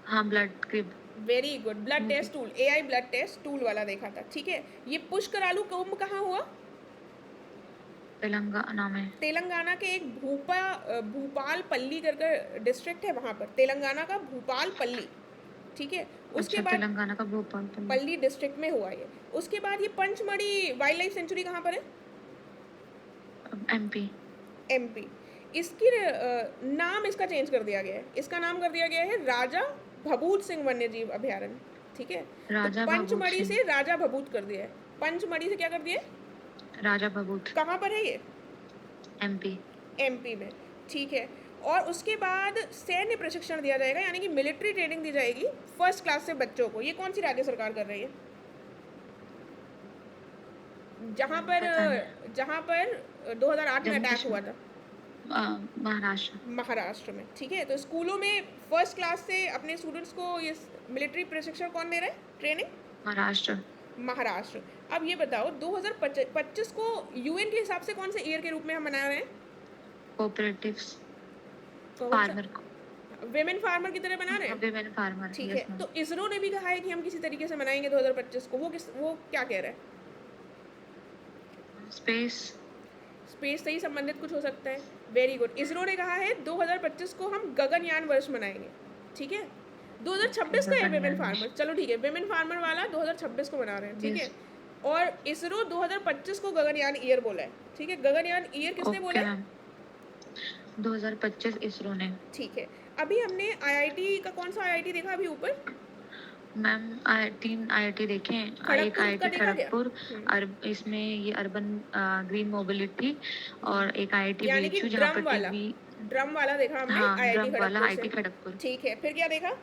हाँ blood crib. Very good. Blood test tool, AI blood test tool वाला देखा था, ठीक है। ये पुष्करालू कुंभ कहाँ हुआ? तेलंगाना में। तेलंगाना के एक भूपाल पल्ली करके डिस्ट्रिक्ट है, वहाँ पर। तेलंगाना का भूपाल पल्ली, ठीक है। उसके अच्छा बाद तेलंगाना का भोपाल पल्ली डिस्ट्रिक्ट में हुआ ये। उसके बाद ये पंचमढ़ी वाइल्ड लाइफ सेंचुरी कहाँ पर है? एमपी। एमपी। इसकी नाम इसका चेंज कर दिया गया है। इसका नाम कर दिया गया है राजा भभूत सिंह वन्यजीव अभयारण्य, ठीक ठीक है, तो राजा भभूत पंचमढ़ी सिंह। से राजा भभूत कर दिया है, पंचमढ़ी से क्या कर दिया है? राजा भभूत, कहाँ पर है ये? एमपी। एमपी में, ठीक है। और उसके बाद सैन्य प्रशिक्षण दिया जाएगा, यानी कि मिलिट्री ट्रेनिंग दी जाएगी फर्स्ट क्लास से बच्चों को। ये कौन सी राज्य सरकार कर रही है? जहाँ पर पता नहीं। 2008 में जम्मू अटैक हुआ कश्मीर। था, महाराष्ट्र। महाराष्ट्र में, ठीक है। तो स्कूलों में फर्स्ट क्लास से अपने स्टूडेंट्स को ये मिलिट्री प्रशिक्षण कौन दे रहा है, ट्रेनिंग? महाराष्ट्र। महाराष्ट्र। अब ये बताओ 2025 को यूएन के हिसाब से कौन से ईयर के रूप में हम मना रहे हैं? कोऑपरेटिव्स कौन फार्मर सा? को। विमेन फार्मर की तरह बना रहे हैं, विमेन फार्मर। ठीक यस है। मैम। तो इसरो ने भी कहा है कि हम किसी तरीके से मनाएंगे 2025 को। वो क्या कह रहा है? स्पेस। स्पेस से ही संबंधित कुछ हो सकता है, वेरी गुड। इसरो ने कहा है 2025 को हम गगनयान वर्ष मनाएंगे, ठीक है। 2026 का है विमेन गगनयान फार्मर, वर्ष। चलो ठीक है, विमेन फार्मर वाला 2026 को मना रहे हैं, ठीक Yes. है। और इसरो 2025 को गगनयान ईयर बोला है, ठीक है। गगनयान ईयर किसने ओके बोला है? मैम। 2025 इसरो ने। ठीक है। अभी हमने आईआईटी का कौन सा आईआईटी देखा अभी ऊपर? मैम तीन आईआईटी देखे हैं। एक खड़गपुर का आईआईटी देखा क्या? खड़गपुर, इसमें ये अर्बन ग्रीन मोबिलिटी, और एक आईआईटी यानी कि बीएचयू जहाँ ड्रम पर वाला, टीबी। ड्रम वाला देखा हमने हाँ, आईआईटी ड्रम वाला खड़गपुर आईआईटी से, खड़गपुर। ठीक है। फिर क्या देखा?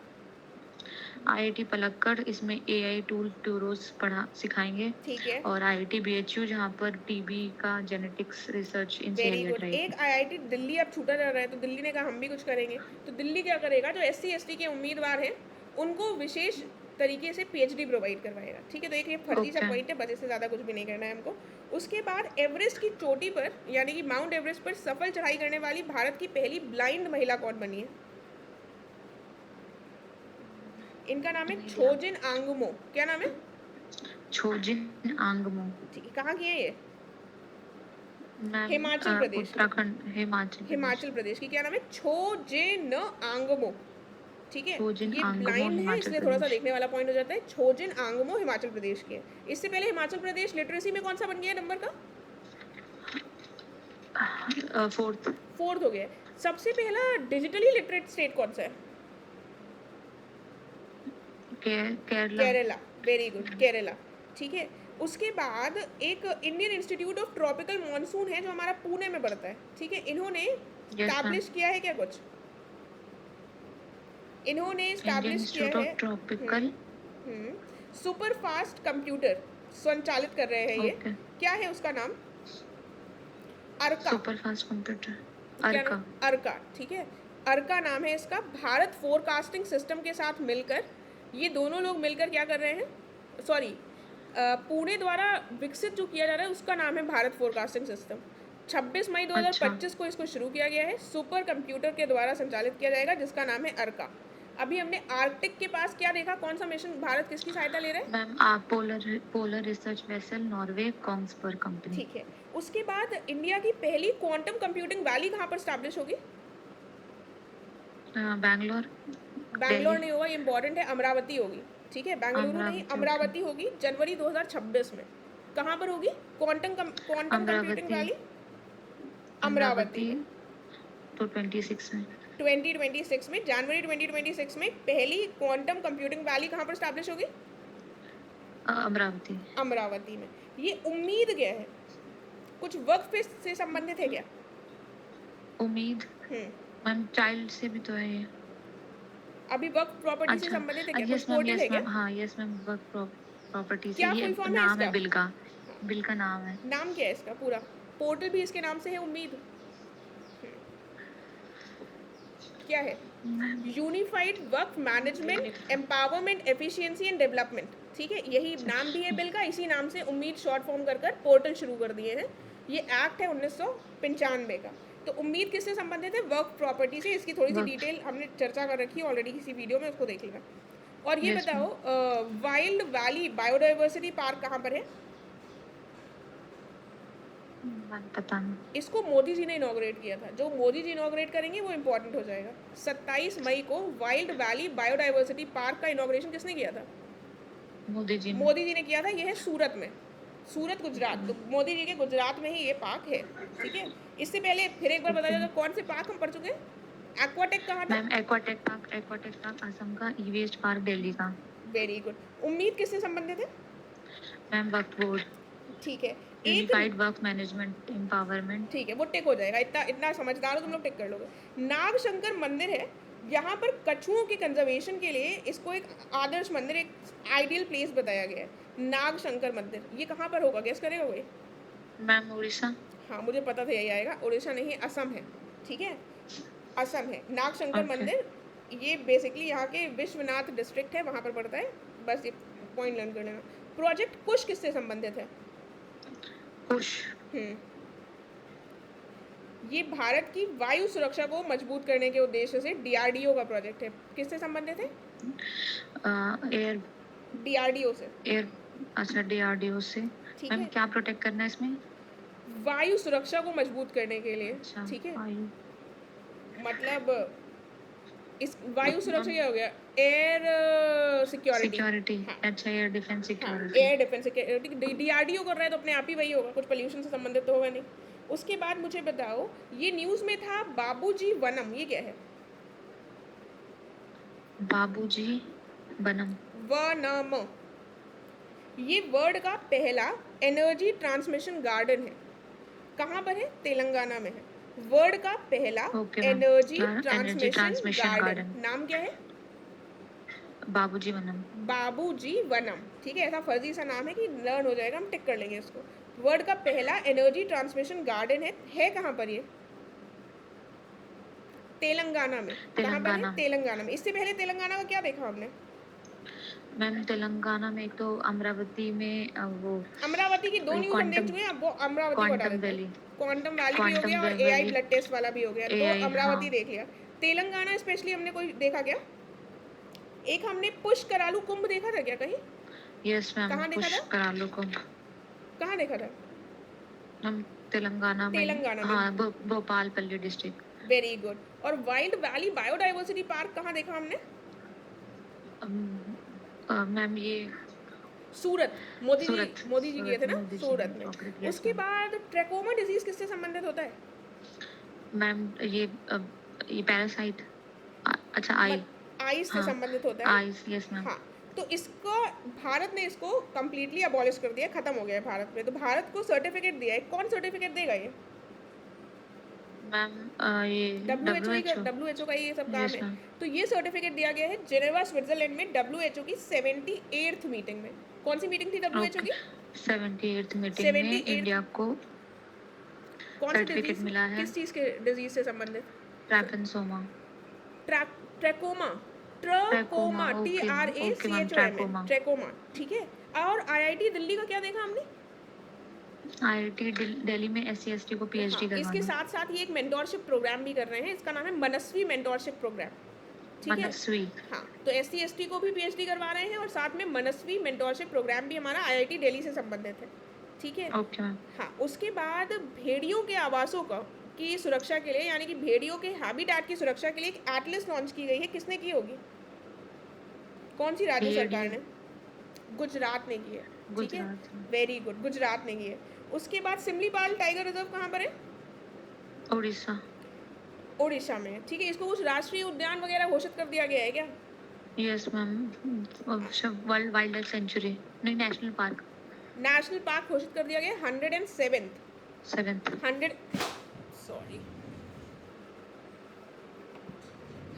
आईआईटी पलक्कड़, इसमें एआई टूल ट्यूरोस पढ़ा सिखाएंगे। ठीक है, और आईआईटी बीएचयू जहाँ पर टीबी का जेनेटिक्स रिसर्च इनसे वेरी रिलेटेड गुड। रहेगी। एक आईआईटी दिल्ली अब छूटा जा रहा है, तो दिल्ली ने कहा हम भी कुछ करेंगे। तो दिल्ली क्या करेगा? जो एससी एसटी के उम्मीदवार हैं उनको विशेष तरीके से पीएचडी प्रोवाइड करवाएगा, ठीक है। तो एक ये फर्जी सा Okay. पॉइंट है, बस इससे ज़्यादा कुछ भी नहीं करना है हमको। उसके बाद एवरेस्ट की चोटी पर, यानी कि माउंट एवरेस्ट पर सफल चढ़ाई करने वाली भारत की पहली ब्लाइंड महिला कौन बनी है? इनका नाम है छोजिन आंगमो। क्या नाम है? छोजिन आंगमो। ठीक है। कहाँ की है ये? मैम, हिमाचल प्रदेश। उत्तराखंड, हिमाचल प्रदेश। हिमाचल प्रदेश की। क्या नाम है? छोजिन आंगमो, ठीक है। छोजिन ये आंगमो, ब्लाइंड है, हिमाचल इसलिए थोड़ा सा प्रदेश। देखने वाला पॉइंट हो जाता है। छोजिन आंगमो हिमाचल प्रदेश की है। इससे पहले हिमाचल प्रदेश लिटरेसी में कौन सा बन गया नंबर का? फोर्थ हो गया है। सबसे पहला डिजिटली लिटरेट स्टेट कौन सा है? केरला। केरला, वेरी गुड, केरला, ठीक है। उसके बाद एक Indian institute of tropical monsoon है जो हमारा पुणे में पड़ता है, ठीक है। इन्होंने स्टैब्लिश किया है क्या कुछ? इन्होंने इंडियन स्टैब्लिश इंस्टीट्यूट किया ऑफ है ट्रॉपिकल। सुपर फास्ट कंप्यूटर संचालित कर रहे हैं ये। ओके। क्या है उसका नाम? अर्का। Super fast computer. क्या अर्का। नाम? अर्का, ठीक है। अर्का नाम है इसका। भारत फोरकास्टिंग सिस्टम के साथ मिलकर ये दोनों लोग मिलकर क्या कर रहे हैं? सॉरी, पुणे द्वारा विकसित जो किया जा रहा है उसका नाम है भारत फोरकास्टिंग सिस्टम। 26 मई 2025 को इसको शुरू किया गया है। सुपर कंप्यूटर के द्वारा संचालित किया जाएगा जिसका नाम है अर्का। अभी हमने आर्कटिक के पास क्या देखा? कौन सा मिशन भारत किसकी सहायता ले रहा है? Ma'am, polar research vessel Norway Kongsberg company. ठीक है। उसके बाद इंडिया की पहली क्वांटम कंप्यूटिंग वैली कहाँ पर स्टैब्लिश होगी? बैंगलोर। बैंगलोर नहीं होगा, ये इंपॉर्टेंट है, अमरावती होगी, ठीक है। बेंगलुरु नहीं, अमरावती, अमरावती होगी जनवरी 2026 में। कहाँ पर होगी क्वांटम कंप्यूटिंग वैली? अमरावती में। तो 26 में। 2026 में, जनवरी 2026 में पहली क्वांटम कंप्यूटिंग वैली कहाँ पर स्टैब्लिश होगी? अमरावती। अमरावती में। ये उम्मीद क्या है? कुछ वर्क से संबंधित है क्या? उम्मीद। मैम, चाइल्ड से भी तो है ये। अभी वर्क प्रॉपर्टी से संबंधित है क्या? कुछ यस मैम, पोर्टल है यस क्या? मैम। हाँ, यस मैम, वर्क प्रॉपर्टी से। क्या ये full form है नाम इसका? है बिल का। बिल का नाम है। नाम क्या है इसका पूरा? पोर्टल भी इसके नाम से है, उम्मीद। क्या है? Unified work management empowerment efficiency and development, ठीक है। यही नाम भी है बिल का, इसी नाम से उम्मीद शॉर्ट फॉर्म कर पोर्टल शुरू कर दिए हैं। ये एक्ट है 1995 का। तो उम्मीद किससे संबंधित है? वर्क प्रॉपर्टी से। इसकी थोड़ी सी डिटेल हमने चर्चा कर रखी है ऑलरेडी किसी वीडियो में, उसको देख लेना। और ये Yes, बताओ, वाइल्ड वैली बायोडाइवर्सिटी पार्क कहाँ पर है? मैम, पता नहीं। इसको मोदी जी ने इनॉग्रेट किया था। जो मोदी जी इनॉग्रेट करेंगे वो इंपॉर्टेंट हो जाएगा। 27 मई को वाइल्ड वैली बायोडाइवर्सिटी पार्क का इनॉग्रेशन किसने किया था? मोदी जी ने। मोदी जी ने किया था। ये है सूरत में, सूरत गुजरात। तो मोदी जी के गुजरात में ही ये पार्क है, ठीक है। इससे पहले फिर एक बार बता दें तो कौन से पार्क हम पढ़ चुके हैं? एक्वाटेक कहाँ था? मैम, एक्वाटेक पार्क असम का, ई वेस्ट पार्क दिल्ली का। Very good. उम्मीद किससे संबंधित है? मैम वक्फ बोर्ड, ठीक है। एक यूनिफाइड वर्क मैनेजमेंट एम्पावरमेंट। ठीक है, वो टिक हो जाएगा, इतना इतना समझदार हो तुम लोग, टिक कर लोगे। नागशंकर मंदिर है, यहाँ पर कछुओं के कंजर्वेशन के लिए इसको एक आदर्श मंदिर, एक आइडियल प्लेस बताया गया है। नागशंकर मंदिर ये कहाँ पर होगा, गेस करेगा कोई? मैम उड़ीसा। हाँ, मुझे पता था यही आएगा। उड़ीसा नहीं, असम है। ठीक है, असम है नागशंकर Okay. मंदिर। ये बेसिकली यहाँ के विश्वनाथ डिस्ट्रिक्ट है, वहाँ पर पड़ता है। बस ये पॉइंट लर्न कर लेना। प्रोजेक्ट कुश किससे संबंधित है? कुश। ये भारत की वायु सुरक्षा को मजबूत करने के उद्देश्य से डीआरडीओ का प्रोजेक्ट है। किससे संबंधित है? एयर डीआरडीओ से। एयर अच्छा DRDO से। ठीक मैम है, क्या प्रोटेक्ट करना है इसमें? वायु सुरक्षा को मजबूत करने के लिए। अच्छा ठीक है, वायु। मतलब इस वायु सुरक्षा क्या हो गया? Air security. सिक्योरिटी। हाँ अच्छा एयर डिफेंस हाँ, security. Air defence security. DRDO कर रहा है तो अपने आप ही वही होगा, कुछ पोल्यूशन से संबंधित तो होगा नहीं। उसके बाद मुझे बताओ, ये न्यूज़ में था बाबूजी वनम, ये क्या है? बाबूजी बनम। वनम, ये वर्ड का पहला एनर्जी ट्रांसमिशन गार्डन है। कहाँ पर है? तेलंगाना में है। वर्ड का पहला Okay, ma'am. Energy Energy transmission Transmission garden, Garden. नाम क्या है? बाबूजी बनम। बाबूजी वनम। ठीक है, ऐसा फर्जी सा नाम है कि लर्न हो जाएगा, हम टिक कर लेंगे इसको। वर्ड का पहला एनर्जी ट्रांसमिशन गार्डन है कहाँ पर ये? तेलंगाना में। कहाँ पर है? तेलंगाना। तेलंगाना में। इससे पहले तेलंगाना का क्या देखा हमने? मैम तेलंगाना में एक तो अमरावती में वो अमरावती की दो वही न्यूज़ हम देख क्वांटम चुके हैं, अब वो अमरावती को हटा क्वांटम देते वैली। हैं। क्वांटम वैली भी हो क्वांटम गया और वैली। एआई ब्लड टेस्ट वाला भी हो गया, तो AI अमरावती हाँ। देख लिया। तेलंगाना स्पेशली हमने कोई देखा क्या? एक हमने पुष्करालू कुंभ देखा था क्या कहीं? यस मैम कहाँ देखा था? पुष्करालू को कहाँ देखा था? हम तेलंगाना में। तेलंगाना में। हाँ भोपालपल्ली डिस्ट्रिक्ट। Very good. और वाइल्ड वैली बायोडाइवर्सिटी पार्क कहाँ देखा हमने? मैम ये सूरत। मोदी सूरत। जी गए थे ना मोदी जी सूरत ने में। inaugurate किया उसके था। बाद ट्रैकोमा डिजीज किससे संबंधित होता है? मैम ये पैरासाइट। अच्छा आई। आइस से हाँ संबंधित होता है। Ice yes ma'am. हाँ, तो इसको भारत ने इसको कम्प्लीटली अबॉलिश कर दिया, खत्म हो गया है भारत में। तो भारत को सर्टिफिकेट दिया है, कौन सर्टिफिकेट देगा ये? मैम ये WHO। WHO का ये सब काम यस है। मैम। तो ये सर्टिफिकेट दिया गया है जेनेवा स्विट्जरलैंड में WHO की 78th मीटिंग में। कौन सी मीटिंग थी WHO की? 78th मीटिंग में 78th इंडिया को कौन सी सर्टिफिकेट डिजीज, मिला है। किस चीज़ के डिजीज से संबंधित? ट्रैपेंसोमा। Trachoma. Trachoma okay ma'am TRACHOMA, trachoma. ठीक है। और IIT दिल्ली का क्या देखा हमने? IIT दिल्ली में SC/ST को PhD हाँ, इसके करवाना। साथ साथ ये एक मेंटोरशिप प्रोग्राम भी कर रहे हैं, इसका नाम है मनस्वी मेंटोरशिप प्रोग्राम। ठीक है। मनस्वी। हाँ, तो SC/ST को भी PhD करवा रहे हैं और साथ में मनस्वी मेंटोरशिप प्रोग्राम भी हमारा IIT दिल्ली से संबंधित है। ठीक है। Okay ma'am. हाँ, उसके बाद भेड़ियों के आवासों का की सुरक्षा के लिए, यानी कि भेड़ियों के हैबिटेट की सुरक्षा के लिए एक एटलस लॉन्च की गई है। किसने की होगी? कौन सी राज्य सरकार ने? गुजरात ने की है। ठीक है, गुजरात में। वेरी गुड, गुजरात ने की है। उसके बाद सिमलीपाल टाइगर रिजर्व कहाँ पर है? उड़ीसा। उड़ीसा में है। ठीक है, इसको कुछ राष्ट्रीय उद्यान वगैरह घोषित कर दिया गया है क्या? Yes ma'am world wild life sanctuary नहीं नेशनल पार्क। नेशनल पार्क घोषित कर दिया गया 107th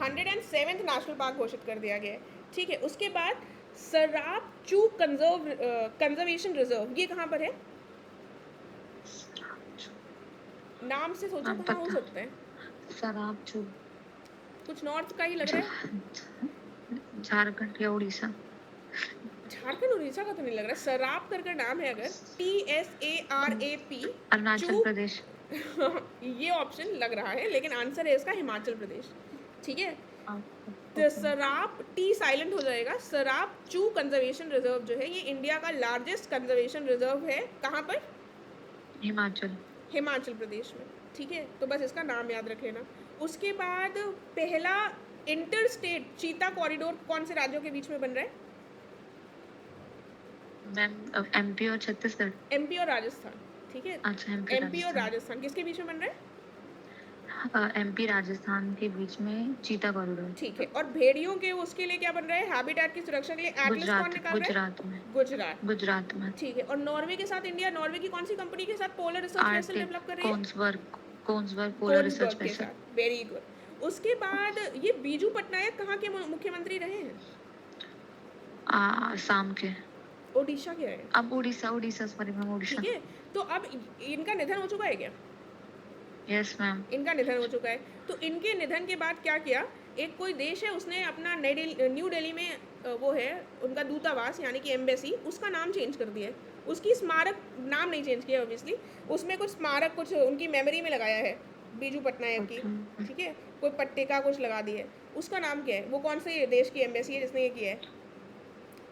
107th नेशनल पार्क घोषित कर दिया गया है। ठीक है, उसके बाद सराप चू कंजर्वेशन रिजर्व, ये कहाँ पर है? नाम से सोचो कहाँ हो सकता है? शराब चू कुछ नॉर्थ का ही लग रहा है। झारखंड या उड़ीसा। झारखंड उड़ीसा का तो नहीं लग रहा। सराप करके नाम है, अगर TSARAP अरुणाचल प्रदेश। ये ऑप्शन लग रहा है, लेकिन आंसर है इसका हिमाचल प्रदेश। ठीक है, तो सराप टी साइलेंट हो जाएगा। सराप चू कंजर्वेशन रिजर्व जो है ये इंडिया का लार्जेस्ट कंजर्वेशन रिजर्व है। कहाँ पर? हिमाचल प्रदेश में। ठीक है, तो बस इसका नाम याद रख लेना। उसके बाद पहला इंटर स्टेट चीता कॉरिडोर कौन से राज्यों के बीच में बन रहा है? मैम MP और छत्तीसगढ़। MP और राजस्थान। ठीक है, अच्छा MP और राजस्थान किसके बीच में बन रहा है? एमपी राजस्थान के बीच में चीता कॉरिडोर। ठीक है, और भेड़ियों के उसके लिए क्या बन रहा है, हैबिटेट की सुरक्षा के लिए एटलस कौन निकाल रहा है? गुजरात में। गुजरात। गुजरात में। ठीक है, और नॉर्वे के साथ इंडिया, नॉर्वे की कौन सी कंपनी के साथ polar research vessel Arctic develop कर रही है? कोन्सबर्ग पोलर रिसर्च कोल्सबर्ग के वेसल। साथ, वेरी गुड। उसके बाद ये बीजू पटनायक कहाँ के मुख्यमंत्री रहे हैं? आसाम के। ओडिशा के रहे। अब उड़ीसा सॉरी मैम, उड़ीसा। ठीक है, तो अब इनका निधन हो चुका है क्या? Yes ma'am. इनका निधन हो चुका है। तो इनके निधन के बाद क्या किया, एक कोई देश है उसने अपना न्यू दिल्ली में वो है उनका दूतावास यानी कि एम्बेसी, उसका नाम चेंज कर दिया है। उसकी स्मारक, नाम नहीं चेंज किया ऑब्वियसली, उसमें कुछ स्मारक कुछ उनकी मेमोरी में लगाया है बीजू पटनायक की। ठीक है, कोई पट्टिका कुछ लगा दी है। उसका नाम क्या है, वो कौन से देश की एम्बेसी है जिसने ये किया है?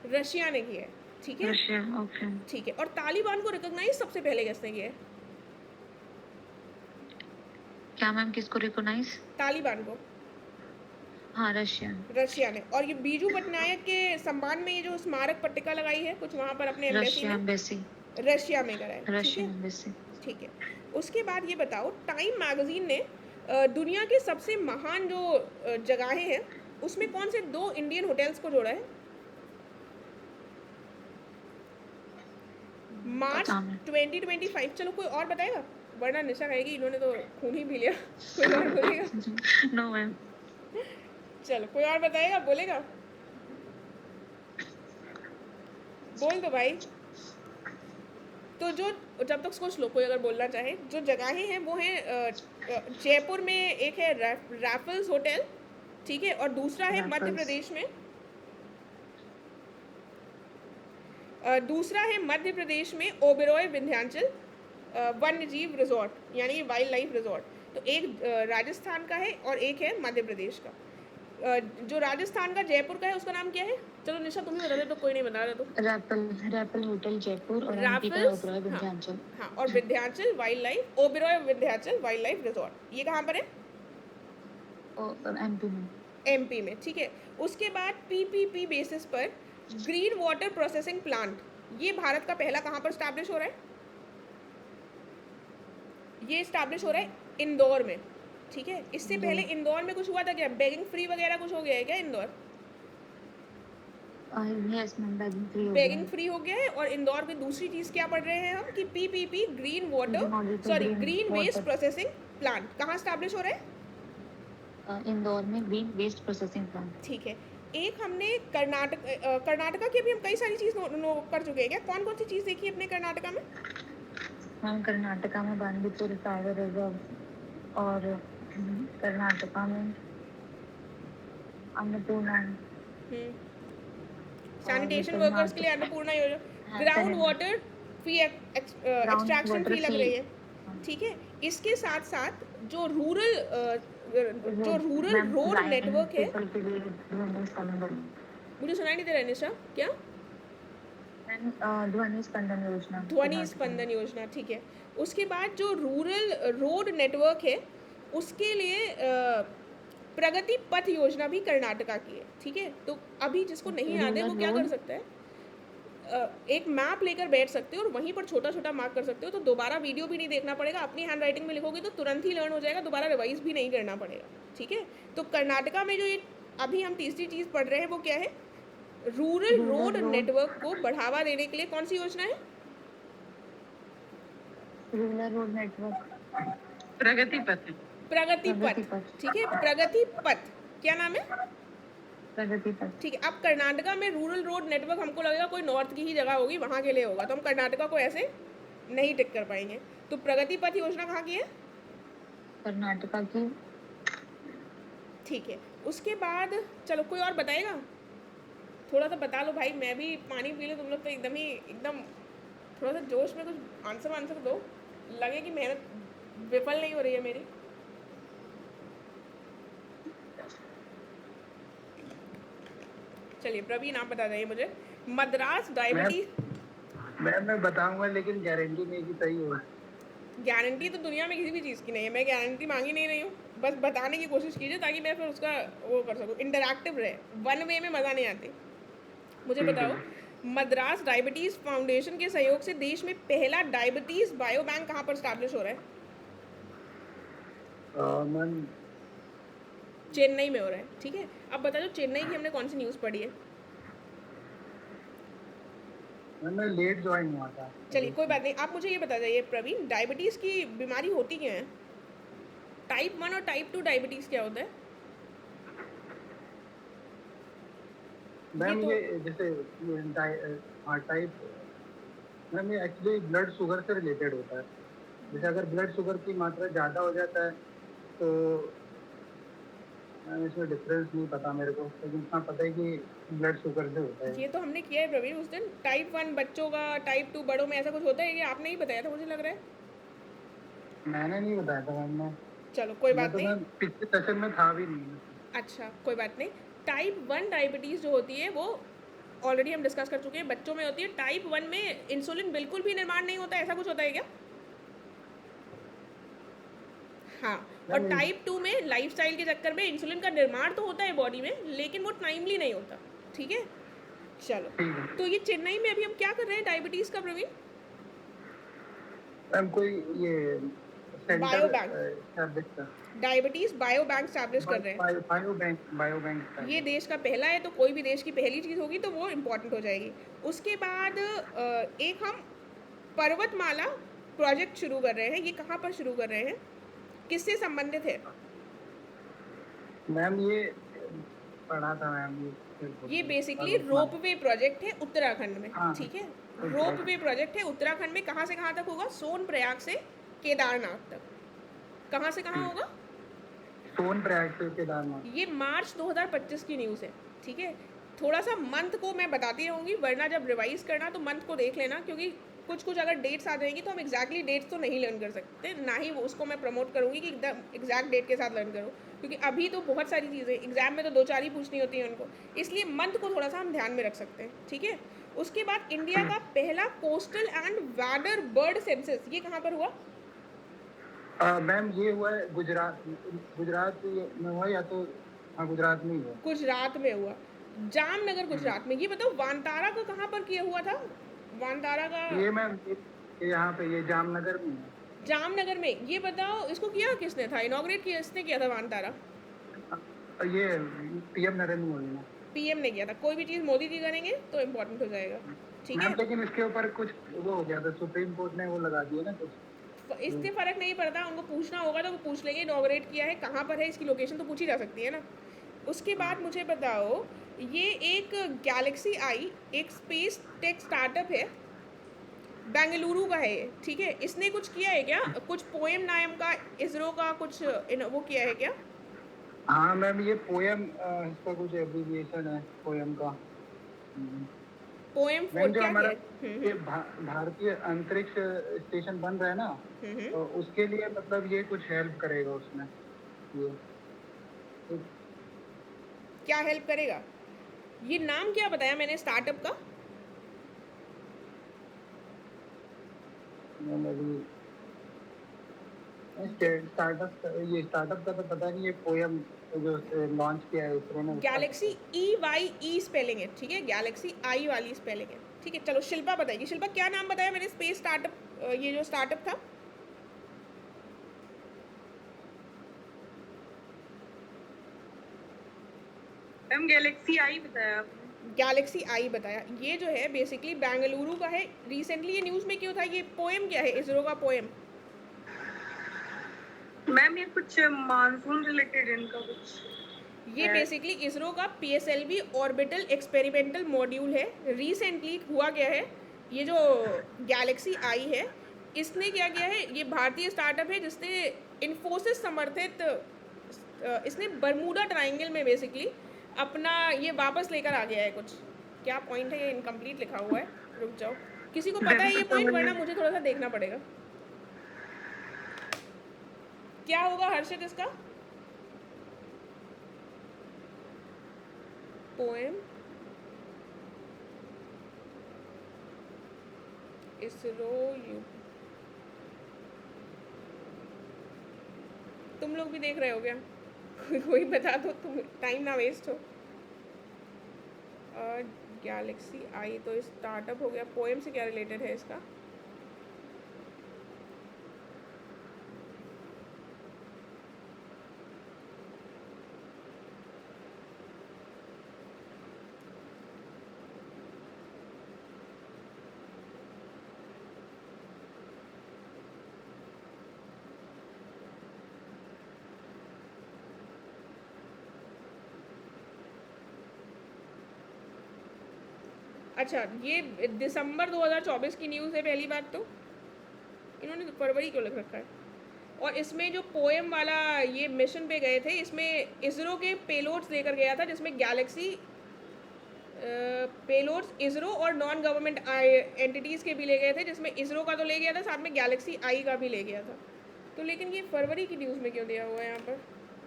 रशिया ने किया है। ठीक है, रशिया। ओके। ठीक है, और तालिबान को रिकॉग्नाइज सबसे पहले किसने किया है? क्या मैम, किसको रिकॉग्नाइज? तालिबान को। हाँ, रशिया ने। और ये बीजू पटनायक के सम्मान में ये जो स्मारक पट्टिका लगाई है कुछ वहां पर अपने एम्बेसी में, एम्बेसी। रशिया में करा है। ठीक रशियन है, एम्बेसी। ठीक है। उसके बाद ये बताओ, टाइम मैगजीन ने दुनिया के सबसे महान जो जगहें हैं उसमें कौन से 2 इंडियन होटल्स को जोड़ा है? मार्च 2025। चलो कोई और बताएगा, वरना निशा कहेगी इन्होंने तो खून ही पी लिया। कोई और बोलेगा? No ma'am. चलो कोई और बताएगा, बोलेगा? बोल दो भाई। तो जो, जब तक सोच लो कोई अगर बोलना चाहे, जो जगहें हैं वो हैं जयपुर में एक है रैफल्स होटल, ठीक है, और दूसरा है मध्य प्रदेश में, दूसरा है मध्य प्रदेश में ओबेरॉय विंध्याचल वन्य जीव रिजॉर्ट यानी वाइल्ड लाइफ रिजॉर्ट। तो एक राजस्थान का है और एक है मध्य प्रदेश का। जो राजस्थान का जयपुर का है उसका नाम क्या है? चलो निशा तुम ही बता दे, तो कोई नहीं बता रहा। तो रैपल होटल जयपुर और रैफल्स, ओबेरॉय विंध्याचल। हाँ, और Vindhyachal wild life, Oberoi Vindhyachal wild life resort, ये कहाँ पर है? एमपी में। एमपी में। ठीक है, उसके बाद पीपीपी बेसिस पर ग्रीन वाटर प्रोसेसिंग प्लांट, ये भारत का पहला कहाँ पर स्टैब्लिश हो रहा है? ये स्टैब्लिश हो रहा है इंदौर में। ठीक है, इससे पहले इंदौर में कुछ हुआ था क्या, बेगिंग फ्री वगैरह कुछ हो गया है क्या Indore? Yes ma'am, begging free हो गया है। और इंदौर की दूसरी चीज़ क्या पढ़ रहे हैं हम कि PPP green water, sorry green waste processing plant कहाँ स्टैब्लिश हो रहा है? इंदौर में ग्रीन वेस्ट प्रोसेसिंग प्लांट। ठीक है, एक हमने कर्नाटका की भी हम कई सारी चीज़ कर चुके हैं क्या? कौन कौन सी चीज़ देखी है अपने कर्नाटका में? हम कर्नाटका में बांदीपुर टाइगर रिजर्व और कर्नाटका में अन्नपूर्णा। सैनिटेशन वर्कर्स के लिए अन्नपूर्णा योजना, ग्राउंड वाटर फी एक्सट्रैक्शन फी लग रही है। ठीक है, इसके साथ साथ जो रूरल रोड नेटवर्क है, मुझे सुनाई नहीं दे रहा है निशा, क्या? ध्वनि स्पंदन योजना। ध्वनि स्पंदन योजना, ठीक है। उसके बाद जो रूरल रोड नेटवर्क है उसके लिए प्रगति पथ योजना भी कर्नाटका की है। ठीक है, तो अभी जिसको नहीं याद है वो क्या कर सकता है, एक मैप लेकर बैठ सकते हो और वहीं पर छोटा छोटा मार्क कर सकते हो, तो दोबारा वीडियो भी नहीं देखना पड़ेगा, अपनी हैंड राइटिंग में लिखोगे तो तुरंत ही लर्न हो जाएगा, दोबारा रिवाइज भी नहीं करना पड़ेगा। ठीक है, तो कर्नाटका में जो ये अभी हम तीसरी चीज़ पढ़ रहे हैं वो क्या है, रूरल रोड नेटवर्क को बढ़ावा देने के लिए कौन सी योजना है? रूरल रोड नेटवर्क प्रगति पथ। प्रगति पथ। ठीक है, प्रगति पथ, क्या नाम है? प्रगति पथ। ठीक है, अब कर्नाटका में रूरल रोड नेटवर्क हमको लगेगा कोई नॉर्थ की ही जगह होगी, वहाँ के लिए होगा, तो हम कर्नाटका को ऐसे नहीं टिक कर पाएंगे। तो प्रगति पथ योजना कहाँ की है? कर्नाटका की। ठीक है, उसके बाद चलो कोई और बताएगा, थोड़ा सा बता लो भाई, मैं भी पानी पी लूँ, तुम लोग तो एकदम थोड़ा सा जोश में कुछ आंसर दो, लगे कि मेहनत विफल नहीं हो रही है मेरी। चलिए प्रवीण आप बता देंगे मुझे, मद्रास डायबिटीज। मैं बताऊंगा लेकिन गारंटी नहीं कि सही हो। गारंटी तो दुनिया में किसी भी चीज़ की नहीं है, मैं गारंटी मांगी नहीं रही हूँ, बस बताने की कोशिश कीजिए ताकि मैं फिर उसका वो कर सकूँ, इंटरैक्टिव रहे, वन वे में मज़ा नहीं आती। मुझे बताओ, मद्रास डायबिटीज़ फाउंडेशन के सहयोग से देश में पहला डायबिटीज़ बायो बैंक कहाँ पर स्टैब्लिश हो रहा है? मैम चेन्नई में हो रहा है, ठीक है। अब बता दो चेन्नई की हमने कौन सी न्यूज़ पढ़ी है। मैं लेट ज्वाइन हुआ था चलिए अभी। कोई बात नहीं, आप मुझे ये बता जाइए प्रवीण, डायबिटीज़ की बीमारी होती क्या है? टाइप 1 और टाइप 2 डायबिटीज़ क्या होता है? मैम तो ये जैसे हाँ टाइप, मैम ये एक्चुअली ब्लड शुगर से रिलेटेड होता है। जैसे अगर ब्लड शुगर की मात्रा ज़्यादा हो जाता है तो मैम इसमें डिफरेंस नहीं पता मेरे को, लेकिन इतना पता है कि ब्लड शुगर से होता है। ये तो हमने किया है प्रवीण उस दिन, टाइप 1 बच्चों का, टाइप 2 बड़ों में, ऐसा कुछ होता है। ये आपने ही बताया था मुझे लग रहा है। मैंने नहीं बताया था मैम ने। चलो कोई मैं बात तो नहीं। मैम पिछले सेशन में था भी नहीं। अच्छा कोई बात नहीं। टाइप 1 डायबिटीज़ जो होती है वो ऑलरेडी हम डिस्कस कर चुके हैं, बच्चों में होती है। टाइप 1 में इंसुलिन बिल्कुल भी निर्माण नहीं होता, ऐसा कुछ होता है क्या? हाँ। और मैम टाइप 2 में लाइफस्टाइल के चक्कर में इंसुलिन का निर्माण तो होता है बॉडी में, लेकिन वो टाइमली नहीं होता, ठीक है। चलो, ठीक है तो ये चेन्नई में अभी हम क्या कर रहे हैं डायबिटीज़ का प्रवीण? मैम, कोई ये सेंटर बायो बैंक, एस्टैब्लिश कर, डायबिटीज़ बायो बैंक स्टैब्लिश कर रहे हैं। बायो बैंक ये देश का पहला है, तो कोई भी देश की पहली चीज़ होगी तो वो इम्पोर्टेंट हो जाएगी। उसके बाद एक हम पर्वतमाला प्रोजेक्ट शुरू कर रहे हैं। ये कहाँ पर शुरू कर रहे हैं, किससे संबंधित है? मैम ये पढ़ा था मैम ये बेसिकली पर्वतमाला। रोपवे प्रोजेक्ट है उत्तराखंड में, हाँ ठीक है। उत्तराखंड। रोपवे प्रोजेक्ट है उत्तराखंड में, कहाँ से कहाँ तक होगा? सोनप्रयाग से केदारनाथ तक। कहाँ से कहाँ होगा? सोनप्रयाग से केदारनाथ। ये मार्च 2025 की न्यूज़ है, ठीक है। थोड़ा सा मंथ को मैं बताती रहूँगी, वरना जब रिवाइज करना तो मंथ को देख लेना, क्योंकि कुछ कुछ अगर डेट्स आ जाएंगी तो हम एग्जैक्टली डेट्स तो नहीं लर्न कर सकते, ना ही वो उसको मैं प्रमोट करूँगी कि एकदम एग्जैक्ट डेट के साथ लर्न करो, क्योंकि अभी तो बहुत सारी चीज़ें एग्जाम में तो 2-4 ही पूछनी होती हैं उनको, इसलिए मंथ को थोड़ा सा हम ध्यान में रख सकते हैं, ठीक है। उसके बाद इंडिया का पहला coastal and water bird census, ये कहाँ पर हुआ? मैम ये हुआ है गुजरात, गुजरात में हुआ या तो, हाँ गुजरात में ही हुआ। गुजरात में हुआ, जामनगर गुजरात में। ये बताओ वानतारा को कहाँ पर किया हुआ था? वानतारा का ये मैम ये यहाँ पे ये जामनगर में है। जामनगर में। ये बताओ इसको किया किसने था, इनॉग्रेट किया किसने किया था वानतारा? ये पीएम नरेंद्र मोदी ने। पीएम ने किया था। कोई भी चीज़ मोदी जी करेंगे तो इम्पोर्टेंट हो जाएगा, ठीक मैम है। लेकिन इसके ऊपर कुछ वो हो गया था, सुप्रीम कोर्ट ने वो लगा दिया ना कुछ। इससे फ़र्क नहीं पड़ता, उनको पूछना होगा तो वो पूछ लेंगे इनॉग्रेट किया है, कहाँ पर है, इसकी लोकेशन तो पूछी जा सकती है ना। उसके बाद मुझे बताओ, ये एक गैलेक्सी आई, एक स्पेस टेक स्टार्टअप है, बेंगलुरु का है ये, ठीक है। इसने कुछ किया है क्या, कुछ पोएम नाम का, इसरो का कुछ वो किया है क्या? हाँ मैम ये पोयम, इसका कुछ एब्रिविएशन है पोयम का। पोएम मैम 4 जो क्या हमारा किया है? ये भारतीय अंतरिक्ष स्टेशन बन रहा है ना, तो उसके लिए मतलब ये कुछ हेल्प करेगा उसमें ये। तो क्या हेल्प करेगा? ये नाम क्या बताया मैंने स्टार्टअप का? मैम अभी स्टार्टअप का तो पता नहीं, ये पोयम जो लॉन्च किया है इसरो ने उसका। गैलेक्सी EYE स्पेलिंग है, ठीक है। गैलेक्सी आई वाली स्पेलिंग है, ठीक है। चलो शिल्पा बताइए, शिल्पा क्या नाम बताया मैंने स्पेस स्टार्टअप, ये जो स्टार्टअप था? मैम गैलेक्सी आई बताया आपने। गैलेक्सी आई बताया। ये जो है बेसिकली बेंगलुरु का है। रिसेंटली ये न्यूज़ में क्यों था? ये पोएम क्या है, इसरो का पोएम? मैम ये कुछ मानसून रिलेटेड इनका कुछ ये है। बेसिकली इसरो का PSLV ऑर्बिटल एक्सपेरिमेंटल मॉड्यूल है। रिसेंटली हुआ क्या है, ये जो गैलेक्सी आई है, इसने क्या किया है, ये भारतीय स्टार्टअप है जिसने इन्फोसिस समर्थित इसने बरमूडा ट्रायंगल में बेसिकली अपना ये वापस लेकर आ गया है कुछ। क्या पॉइंट है, ये इनकम्प्लीट लिखा हुआ है, रुक जाओ। किसी को पता है ये पॉइंट, वरना मुझे थोड़ा सा देखना पड़ेगा। क्या होगा हर्षित इसका? पोएम इसरो यू, तुम लोग भी देख रहे हो क्या? कोई बता दो, तुम टाइम ना वेस्ट हो। गैलेक्सी आई तो स्टार्टअप हो गया, पोएम से क्या रिलेटेड है इसका? अच्छा, ये दिसंबर 2024 की न्यूज़ है पहली बात तो, इन्होंने तो फरवरी क्यों लिख रखा है? और इसमें जो पोएम वाला ये मिशन पे गए थे, इसमें इसरो के पेलोड्स लेकर गया था, जिसमें गैलेक्सी पेलोड्स इसरो और नॉन गवर्नमेंट एंटिटीज़ के भी ले गए थे, जिसमें इसरो का तो ले गया था, साथ में गैलेक्सी आई का भी ले गया था। तो लेकिन ये फरवरी की न्यूज़ में क्यों दिया हुआ है यहाँ पर?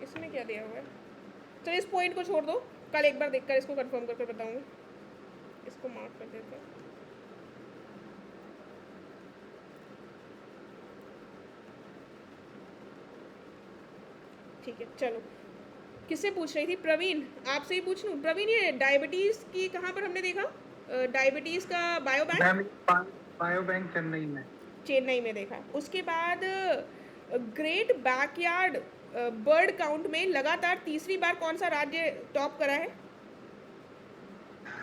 इसमें क्या दिया हुआ है? चलो इस पॉइंट को छोड़ दो, कल एक बार देखकर इसको कंफर्म करके बताऊँगी। इसको मार्क कर देते हैं। ठीक है, चलो किससे पूछ रही थी? प्रवीण, आपसे ही पूछ लूँ? प्रवीण, ये डायबिटीज़ की कहाँ पर हमने देखा? डायबिटीज़ का bio bank ma'am bio bank Chennai में। चेन्नई में देखा। उसके बाद ग्रेट बैकयार्ड बर्ड काउंट में लगातार तीसरी बार कौन सा राज्य टॉप करा है?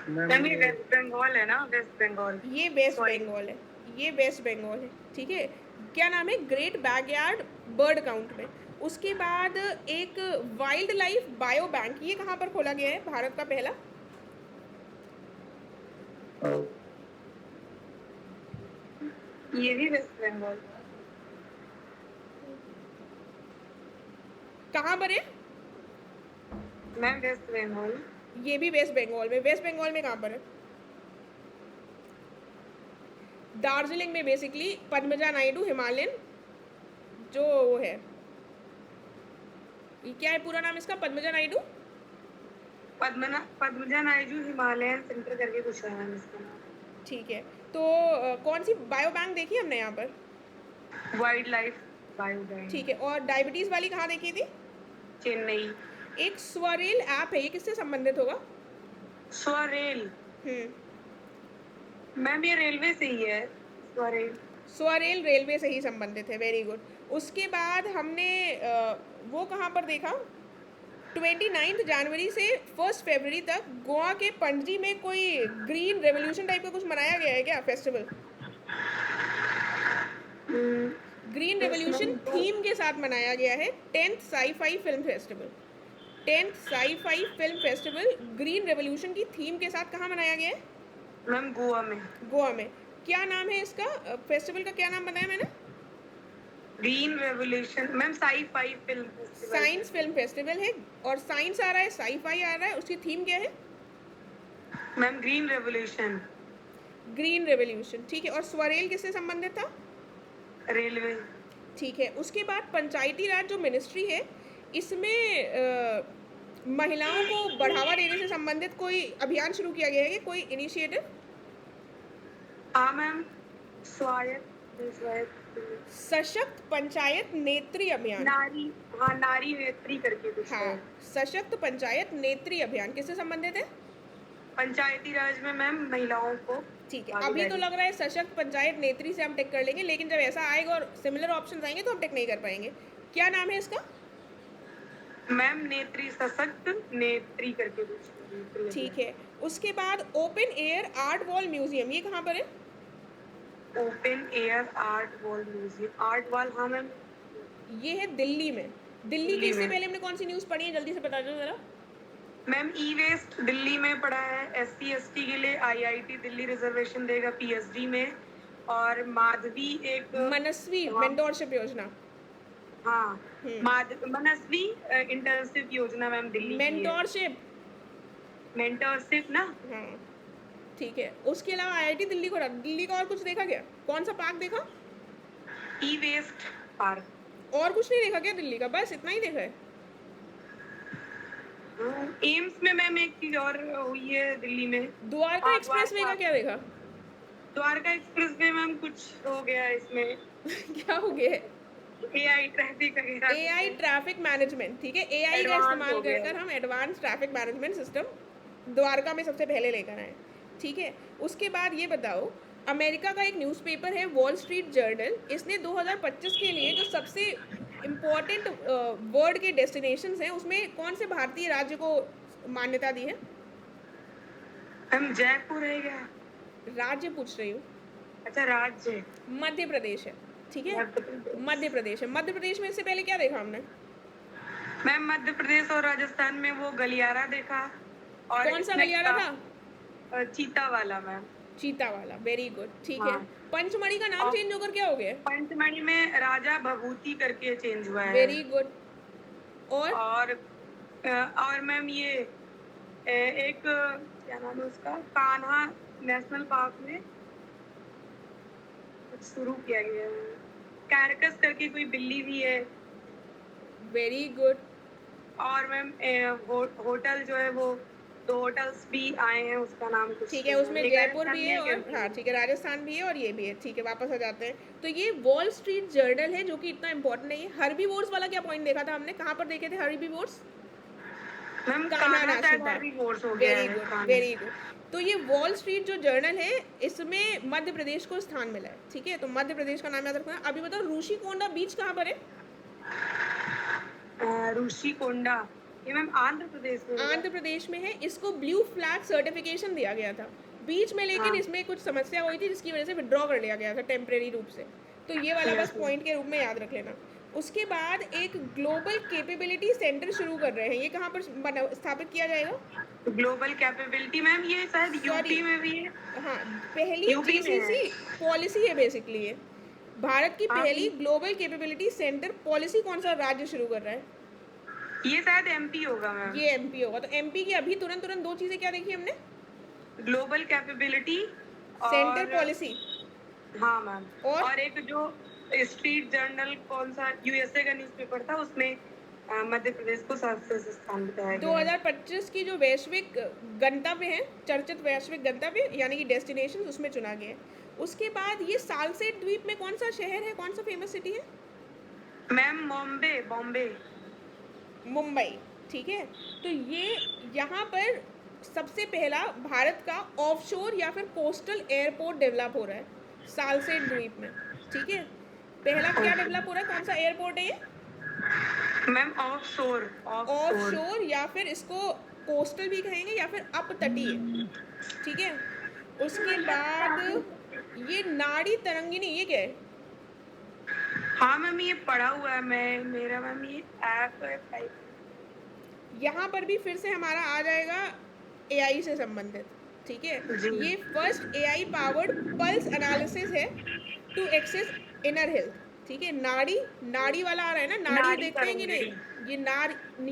मैम ये वेस्ट बंगाल है ना, वेस्ट बंगाल। ये वेस्ट बंगाल है, ये वेस्ट बंगाल है, ठीक है। क्या नाम है? ग्रेट बैकयार्ड बर्ड काउंट में। उसके बाद एक वाइल्ड लाइफ बायो बैंक, ये कहाँ पर खोला गया है भारत का पहला? ये भी वेस्ट बंगाल। कहाँ पर है? Ma'am west Bengal. ये भी वेस्ट बंगाल में। वेस्ट बंगाल में कहाँ पर है? दार्जिलिंग में बेसिकली पद्मजा नायडू हिमालयन जो वो है, ये क्या है पूरा नाम इसका? पद्मजा नायडू पद्मजा नायडू हिमालयन सेंटर करके कुछ है मैम इसका नाम। ठीक है। तो कौन सी बायो बैंक देखी हमने यहाँ पर? Wild life bio bank. ठीक है। और डायबिटीज़ वाली कहाँ देखी थी? चेन्नई। एक स्वरेल ऐप है, ये किससे संबंधित होगा? स्वरेल। मैम ये रेलवे से ही है। स्वरेल। स्वरेल रेलवे से ही संबंधित है, वेरी गुड। उसके बाद हमने वो कहाँ पर देखा? 29 जनवरी से 1 फरवरी तक गोवा के पणजी में कोई ग्रीन रेवोल्यूशन टाइप का कुछ मनाया गया है क्या फेस्टिवल? ग्रीन रेवोल्यूशन थीम के साथ मनाया गया है 10th sci-fi film festival. 10th sci-fi film festival green revolution की थीम के साथ कहाँ मनाया गया है? मैम गोवा में। गोवा में। क्या नाम है इसका? फेस्टिवल का क्या नाम बताया मैंने? Green revolution. Ma'am sci-fi film festival. Science film festival है, और साइंस आ रहा है, साई-फाई आ रहा है, उसकी थीम क्या है? Ma'am green revolution. Green revolution, ठीक है। और स्वरेल किससे संबंधित था? रेलवे। ठीक है। उसके बाद पंचायती राज जो मिनिस्ट्री है, इसमें महिलाओं को बढ़ावा देने से संबंधित कोई अभियान शुरू किया गया है कि कोई इनिशिएटिव? हाँ मैम, स्वायत्त सशक्त पंचायत नेत्री अभियान। नारी नेत्री करके कुछ है। हाँ, सशक्त पंचायत नेत्री अभियान किससे संबंधित है? पंचायती राज में मैम महिलाओं को। ठीक है। अभी तो लग रहा है सशक्त पंचायत नेत्री से हम टिक कर लेंगे, लेकिन जब ऐसा आएगा और सिमिलर ऑप्शंस आएंगे तो हम टिक नहीं कर पाएंगे। क्या नाम है इसका? मैम नेत्री, सशक्त नेत्री करके कुछ। ठीक है। उसके बाद open air art wall museum, ये कहाँ पर है? Open air art wall museum. Art wall, हाँ मैम। ये है दिल्ली में। दिल्ली की इससे पहले हमने कौन सी न्यूज़ पढ़ी है, जल्दी से बता दो जरा। मैम ई वेस्ट दिल्ली में पड़ा है। SC/ST के लिए IIT दिल्ली रिजर्वेशन देगा PSD में। और माधवी एक मनस्वी मेंटोरशिप योजना। हाँ, मनस्वी इंटर्नशिप योजना मैम दिल्ली की है। मेंटोरशिप ना। हाँ, ठीक है। उसके अलावा IIT दिल्ली को, दिल्ली का और कुछ देखा क्या? कौन सा पार्क देखा? ई वेस्ट पार्क। और कुछ नहीं देखा क्या दिल्ली का? बस इतना ही देखा है? एम्स में मैम एक चीज और हुई है दिल्ली में। द्वारका एक्सप्रेसवे का क्या देखा? द्वारका एक्सप्रेसवे मैम कुछ हो गया है इसमें। क्या हो गया है? AI ट्रैफिक मैनेजमेंट, ठीक है। AI का इस्तेमाल कर हम advance traffic management system Dwarka में सबसे पहले लेकर आए, ठीक है। उसके बाद ये बताओ, अमेरिका का एक न्यूज़पेपर है वॉल स्ट्रीट जर्नल, इसने 2025 के लिए जो सबसे इम्पोर्टेंट वर्ल्ड के डेस्टिनेशंस हैं उसमें कौन से भारतीय राज्य को मान्यता दी है? हम जयपुर है क्या? राज्य पूछ रही हूँ। अच्छा, राज्य मध्य प्रदेश है, ठीक है। मध्य प्रदेश है। मध्य प्रदेश में इससे पहले क्या देखा हमने? मैम मध्य प्रदेश और राजस्थान में वो गलियारा देखा। और कौन सा गलियारा था? चीता वाला मैम। चीता वाला, वेरी गुड, ठीक है। हाँ। पंचमढ़ी का नाम और चेंज होकर क्या हो गया? पंचमढ़ी में राजा भभूति करके चेंज हुआ है। Very good. और और मैम ये एक क्या नाम है उसका, कान्हा नेशनल पार्क में कुछ शुरू किया गया है। कैरकस करके कोई बिल्ली भी है। Very good. और मैम होटल जो है वो 2 होटल्स भी आए हैं, उसका नाम कुछ ठीक है, उसमें एक जयपुर भी राजस्थान है में, और एक हाँ MP ठीक है, राजस्थान भी है और ये भी है। ठीक है, वापस आ जाते हैं। तो ये वॉल स्ट्रीट जर्नल है जो कि इतना इंपॉर्टेंट नहीं है। हर्बीवोर्स वाला क्या पॉइंट देखा था हमने, कहाँ पर देखे थे herbivores? Ma'am Kanha Kanha national शायद पार्क। हेर्बीवोर्स हो गया वेरी है, गुड, कान्हा। Very good. तो ये वॉल स्ट्रीट जो जर्नल है, इसमें मध्य प्रदेश को स्थान मिला है। ठीक है, तो मध्य प्रदेश का नाम याद रखना। अभी बताओ ऋषिकोंडा बीच कहाँ पर है? ऋषिकोंडा, ये मैम आंध्र प्रदेश में होगा। आंध्र प्रदेश में है। इसको ब्लू फ्लैग सर्टिफिकेशन दिया गया था बीच में, लेकिन हाँ। इसमें कुछ समस्या हुई थी जिसकी वजह से विड्रॉ कर लिया गया था टेम्परेरी रूप से। तो ये वाला बस Yes, ma'am. पॉइंट के रूप में याद रख लेना। उसके बाद एक ग्लोबल कैपेबिलिटी सेंटर शुरू कर रहे हैं। ये कहाँ पर स्थापित किया जाएगा? ग्लोबल कैपेबिलिटी मैम ये शायद Sorry. यूपी में भी है। हाँ, पहली यूपी में है। जीसीसी पॉलिसी है बेसिकली ये। भारत की हाँ, पहली ग्लोबल कैपेबिलिटी सेंटर पॉलिसी कौन सा राज्य शुरू कर रहा है? ये शायद एमपी होगा मैम। ये एमपी होगा। तो एमपी की अभी तुरंत तुरंत दो चीजें क्या देखी हमने? ग्लोबल कैपेबिलिटी सेंटर पॉलिसी हाँ मैम। और? और एक जो स्ट्रीट जर्नल कौन सा यूएसए का न्यूज़पेपर था, उसमें मध्य प्रदेश को सबसे स्थान बताया गया है। 2025 की जो वैश्विक गंतव्य है, चर्चित वैश्विक गंतव्य यानी कि डेस्टिनेशन, उसमें चुना गया है। उसके बाद ये सालसेट द्वीप में कौन सा शहर है, कौन सा फेमस सिटी है? मैम बॉम्बे। मुंबई। ठीक है, तो ये यहाँ पर सबसे पहला भारत का ऑफशोर या फिर कोस्टल एयरपोर्ट डेवलप हो रहा है सालसेट द्वीप में। ठीक है, पहला क्या डेवलप हो रहा है, कौन सा एयरपोर्ट है ये? मैम ऑफ शोर या फिर इसको कोस्टल भी कहेंगे या फिर अपतटीय। ठीक है, उसके बाद ये नाड़ी तरंगिनी, ये क्या है? हाँ मैम ये पढ़ा हुआ है मेरा मैम, ये ऐप है। यहाँ पर भी फिर से हमारा आ जाएगा एआई से संबंधित। ठीक है, जी। ये first AI powered pulse analysis है टू एक्सेस इनर हेल्थ। ठीक है, नाड़ी वाला आ रहा है ना, नाड़ी देखते हैं कि नहीं? ये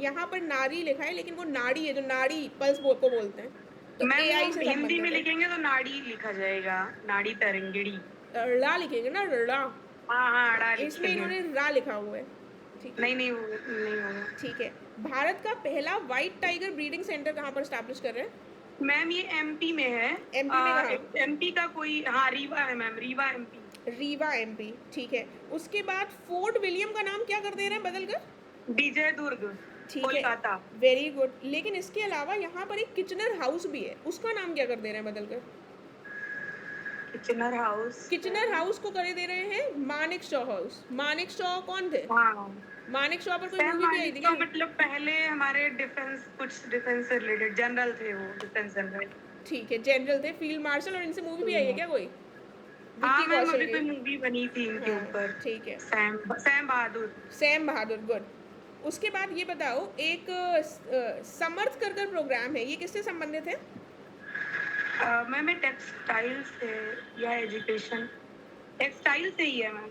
यहाँ पर नारी लिखा है, लेकिन वो नाड़ी है जो नाड़ी पल्स को बोलते हैं। तो मैम एआई से हिंदी में संबंधित है। लिखेंगे तो नाड़ी लिखा जाएगा, नाड़ी तरंगिणी। रा लिखेंगे ना, रा। हाँ अड़ा इसमें लिखेंगे। इन्होंने रा लिखा हुआ है। ठीक है, नहीं होगा। ठीक है। भारत का पहला व्हाइट टाइगर ब्रीडिंग सेंटर कहाँ पर स्टैब्लिश कर रहे हैं? मैम ये एमपी में है। MP में कहाँ? एमपी का कोई, हाँ रीवा है ma'am, Rewa MP. Rewa MP. ठीक है, उसके बाद फोर्ट विलियम का नाम क्या कर दे रहे हैं बदलकर? विजय दुर्ग, ठीक है, कोलकाता। Very good. लेकिन इसके अलावा यहाँ पर एक किचनर हाउस भी है, उसका नाम क्या कर दे रहे हैं बदलकर? किचनर हाउस को कर दे रहे हैं मानेक शॉ हाउस। मानेक शॉ कौन थे? हाँ मानेक शॉ पर कोई मूवी भी आई थी क्या? मतलब पहले हमारे डिफेंस से रिलेटेड जनरल थे वो, डिफेंस जनरल। ठीक है, जनरल थे, फील्ड मार्शल, और इनसे मूवी भी आई है क्या कोई? हाँ विक्की मैम कौशल अभी की। कोई मूवी बनी थी इनके हाँ, ऊपर। ठीक है, सैम बहादुर। सैम बहादुर, गुड। उसके बाद ये बताओ, एक समर्थ कर प्रोग्राम है, ये किससे संबंधित है? मैम टेक्सटाइल से या एजुकेशन, टेक्सटाइल से ही है मैम।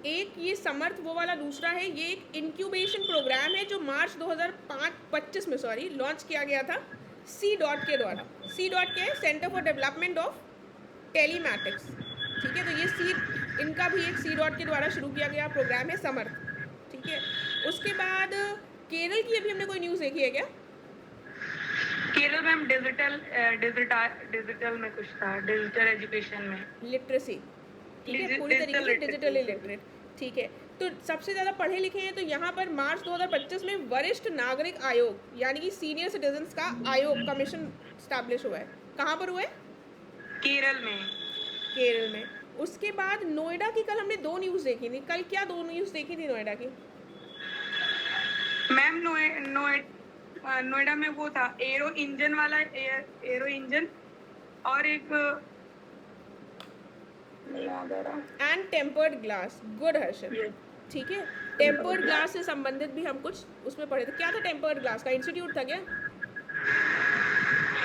एक ये समर्थ वो वाला दूसरा है, ये एक इंक्यूबेशन प्रोग्राम है जो मार्च 2025 में लॉन्च किया गया था सी डॉट के द्वारा। सी डॉट के centre for development of telematics. ठीक है, तो ये सी, इनका भी एक सी डॉट के द्वारा शुरू किया गया प्रोग्राम है समर्थ। ठीक है, उसके बाद केरल की अभी हमने कोई न्यूज़ देखी है क्या? केरल मैम डिजिटल में कुछ था, डिजिटल एजुकेशन में, लिटरेसी। ठीक है, पूरी तरीके से डिजिटल इलिटरेट। ठीक है, तो सबसे ज़्यादा पढ़े लिखे हैं तो यहाँ पर मार्च 2025 में वरिष्ठ नागरिक आयोग यानी कि सीनियर सिटीजन्स का आयोग, कमीशन स्टैब्लिश हुआ है। कहाँ पर हुआ है? केरल में। उसके बाद नोएडा की कल हमने 2 न्यूज़ देखी थी। कल क्या 2 न्यूज़ देखी थी नोएडा की? मैम नोएडा में वो था एरो इंजन वाला, एरो इंजन, और एक and tempered glass. Good Harshad. ठीक है, टेम्पर्ड ग्लास से संबंधित भी हम कुछ उसमें पढ़े थे। क्या था टेम्पर्ड ग्लास का? इंस्टीट्यूट था क्या?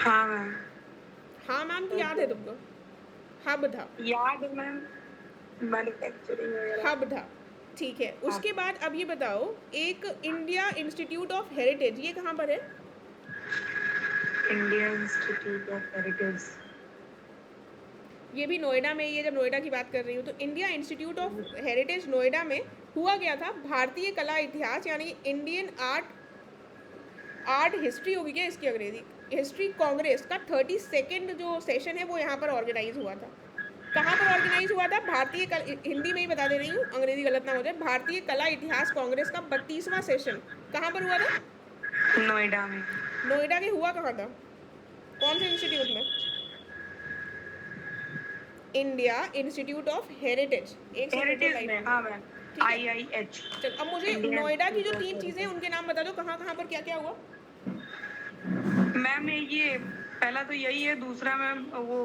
हाँ मैम। हाँ मैम, तो याद है तुमको? हब था, याद है मैम, मैन्युफैक्चरिंग वगैरह। हब था, ठीक है। उसके बाद अब ये बताओ, एक इंडिया इंस्टीट्यूट ऑफ हेरिटेज, ये कहाँ पर है? इंडिया इंस्टीट्यूट ऑफ हेरिटेज, ये भी नोएडा में ही है, जब नोएडा की बात कर रही हूँ तो। India institute of heritage Noida में हुआ गया था भारतीय कला इतिहास यानी इंडियन आर्ट हिस्ट्री होगी क्या इसकी अंग्रेजी, हिस्ट्री कांग्रेस का 32nd जो सेशन है वो यहाँ पर ऑर्गेनाइज हुआ था। कहाँ पर ऑर्गेनाइज हुआ था? हिंदी में ही बता दे रही हूँ, अंग्रेजी गलत ना हो जाए। भारतीय कला इतिहास कांग्रेस का 32वां सेशन कहाँ पर हुआ था? नोएडा में। नोएडा के हुआ कहाँ था? कौन से इंस्टीट्यूट में? India institute of heritage. एक सेकंड हेरिटेज लाइन में, हाँ मैम, ठीक है। IIH। चल अब मुझे Indian नोएडा की जो Institute of 3 चीजें हैं उनके नाम बता दो, कहाँ कहाँ पर क्या क्या हुआ? मैम ये पहला तो यही है, दूसरा मैम वो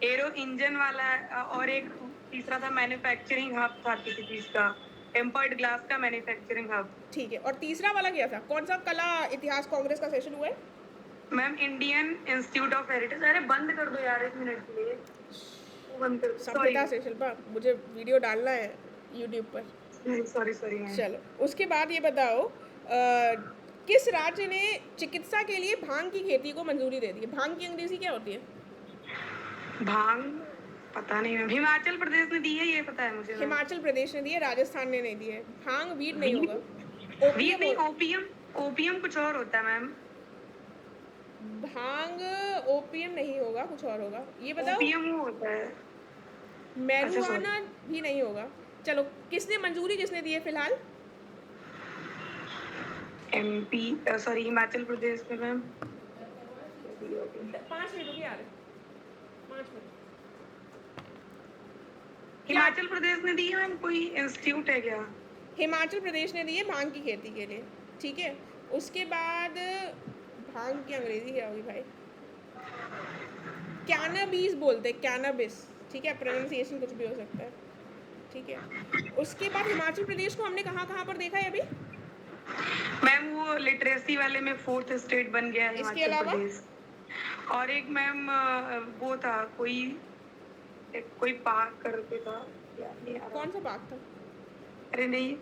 एरो इंजन वाला है, और एक तीसरा था मैन्युफैक्चरिंग हब था किसी चीज का, टेम्पर्ड ग्लास का मैन्युफैक्चरिंग हब। ठीक है, और तीसरा वाला क्या था? कौन सा कला इतिहास कांग्रेस का सेशन हुआ है? Ma'am Indian institute of heritage. अरे बंद कर दो यार 1 मिनट के लिए, बंद कर दो। सभ्यता से शिल्पा, मुझे वीडियो डालना है यूट्यूब पर। Sorry ma'am. चलो उसके बाद ये बताओ, किस राज्य ने चिकित्सा के लिए भांग की खेती को मंजूरी दे दी है? भांग की अंग्रेजी क्या होती है? भांग पता नहीं मैम, हिमाचल प्रदेश ने दी है ये पता है मुझे मैम। हिमाचल प्रदेश ने दी है, राजस्थान ने नहीं दी है। भांग वीड नहीं होगा, वीड नहीं, ओपियम। ओपियम कुछ और होता है मैम। भांग ओपियम नहीं होगा, कुछ और होगा। ये बताओ, ओपियम वो होता है। मैरुआना भी नहीं होगा। चलो, किसने मंजूरी किसने दी है फिलहाल? MP सॉरी हिमाचल प्रदेश में मैम। 5 मिनट रुकिए यार, 5 मिनट। हिमाचल प्रदेश ने दी है मैम, कोई इंस्टीट्यूट है क्या? हिमाचल प्रदेश ने दी है भांग की खेती के लिए, ठीक है। उसके बाद भांग की अंग्रेजी क्या होगी भाई? कैनाबीस बोलते हैं, कैनाबिस, ठीक है। प्रोनाउंसिएशन कुछ भी हो सकता है, ठीक है। उसके बाद हिमाचल प्रदेश को हमने कहाँ कहाँ पर देखा है अभी? मैम वो लिटरेसी वाले में 4th स्टेट बन गया है इसके हिमाचल अलावा? प्रदेश। और एक मैम वो था कोई पार्क करके था, याद नहीं आ रहा। कौन सा पार्क था? अरे नहीं,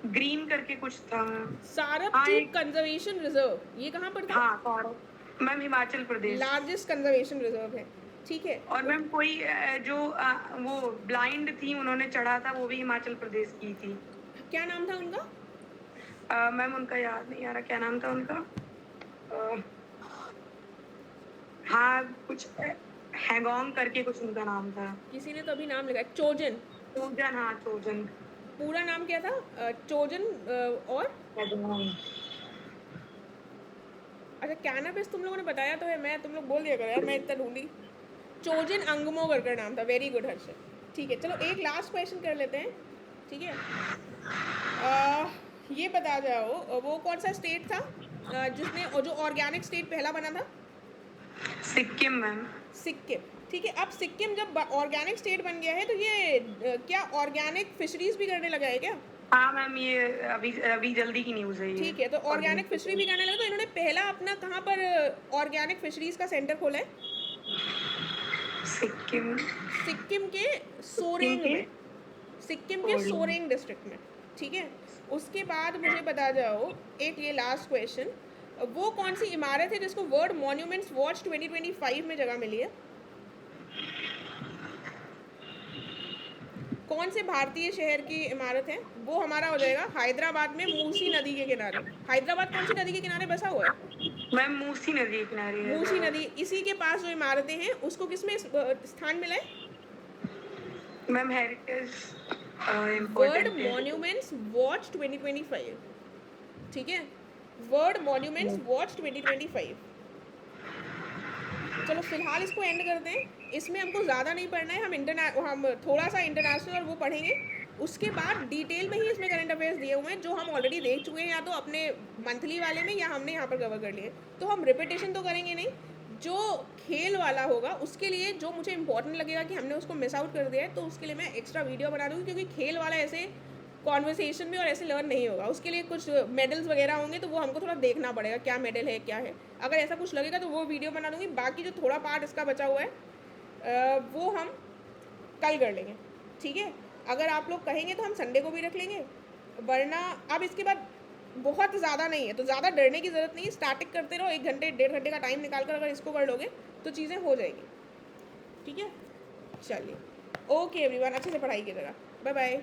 ग्रीन करके कुछ था मैम। सारब कंजर्वेशन रिजर्व, ये कहाँ पर था? हाँ सारब ma'am, Himachal Pradesh. Largest conservation reserve है, ठीक है। और मैम कोई जो वो ब्लाइंड थी उन्होंने चढ़ा था, वो भी हिमाचल प्रदेश की थी। क्या नाम था उनका? मैम उनका याद नहीं आ रहा, क्या नाम था उनका। हाँ कुछ हैंगोंग करके कुछ उनका नाम था। किसी ने तो अभी नाम लिखा है, चोजन। चोजन, हाँ चोजन। पूरा नाम क्या था? चोजन और अच्छा, कैनाबिस तुम लोगों ने बताया तो है, मैं तुम लोग बोल दिया करो यार, मैं इतना ढूंढी। चोजन अंगमो करके नाम था, वेरी गुड हर्षद, ठीक है। चलो एक लास्ट क्वेश्चन कर लेते हैं, ठीक है। ये बता जाओ, वो कौन सा स्टेट था जिसने जो ऑर्गेनिक स्टेट पहला बना था? सिक्किम मैम। सिक्किम, ठीक है। अब सिक्किम जब ऑर्गेनिक स्टेट बन गया है तो ये क्या ऑर्गेनिक फिशरीज भी करने लगा है क्या? हाँ मैम, ये अभी जल्दी की न्यूज़ है ये। ठीक है, तो ऑर्गेनिक फिशरी भी करने लगा, तो इन्होंने पहला अपना कहाँ पर ऑर्गेनिक फिशरीज का सेंटर खोला है? सिक्किम के सोरेंग में, सिक्किम के सोरेंग डिस्ट्रिक्ट में, ठीक है। उसके बाद मुझे बता जाओ, एक ये लास्ट क्वेश्चन, वो कौन सी इमारत है जिसको वर्ल्ड मॉन्यूमेंट्स वॉच 2025 में जगह मिली है? कौन से भारतीय शहर की इमारत है? वो हमारा हो जाएगा हैदराबाद में, मूसी नदी के किनारे। हैदराबाद कौन सी नदी के किनारे बसा हुआ है? मैम मूसी नदी के किनारे है। मूसी नदी, इसी के पास जो इमारतें हैं उसको किसमें स्थान मिला है? Ma'am heritage world monuments watch 2025, ठीक है। World monuments watch 2025। चलो फिलहाल इसको एंड करते हैं, इसमें हमको ज़्यादा नहीं पढ़ना है, हम थोड़ा सा इंटरनेशनल और वो पढ़ेंगे। उसके बाद डिटेल में ही इसमें करंट अफेयर्स दिए हुए हैं जो हम ऑलरेडी देख चुके हैं, या तो अपने मंथली वाले में या हमने यहाँ पर कवर कर लिए। तो हम रिपीटेशन तो करेंगे नहीं। जो खेल वाला होगा उसके लिए जो मुझे इंपॉर्टेंट लगेगा कि हमने उसको मिस आउट कर दिया है, तो उसके लिए मैं एक्स्ट्रा वीडियो बना दूँगी, क्योंकि खेल वाला ऐसे कॉन्वर्सेशन में और ऐसे लर्न नहीं होगा। उसके लिए कुछ मेडल्स वगैरह होंगे तो वो हमको थोड़ा देखना पड़ेगा क्या मेडल है क्या है। अगर ऐसा कुछ लगेगा तो वो वीडियो बना दूँगी। बाकी जो थोड़ा पार्ट इसका बचा हुआ है वो हम कल कर लेंगे, ठीक है। अगर आप लोग कहेंगे तो हम संडे को भी रख लेंगे, वरना अब इसके बाद बहुत ज़्यादा नहीं है तो ज़्यादा डरने की ज़रूरत नहीं है। स्टार्टिंग करते रहो, 1 घंटे 1.5 घंटे का टाइम निकाल कर अगर इसको कर लोगे तो चीज़ें हो जाएगी, ठीक है। चलिए, ओके एवरीवन, अच्छे से पढ़ाई कीजिएगा। Bye bye.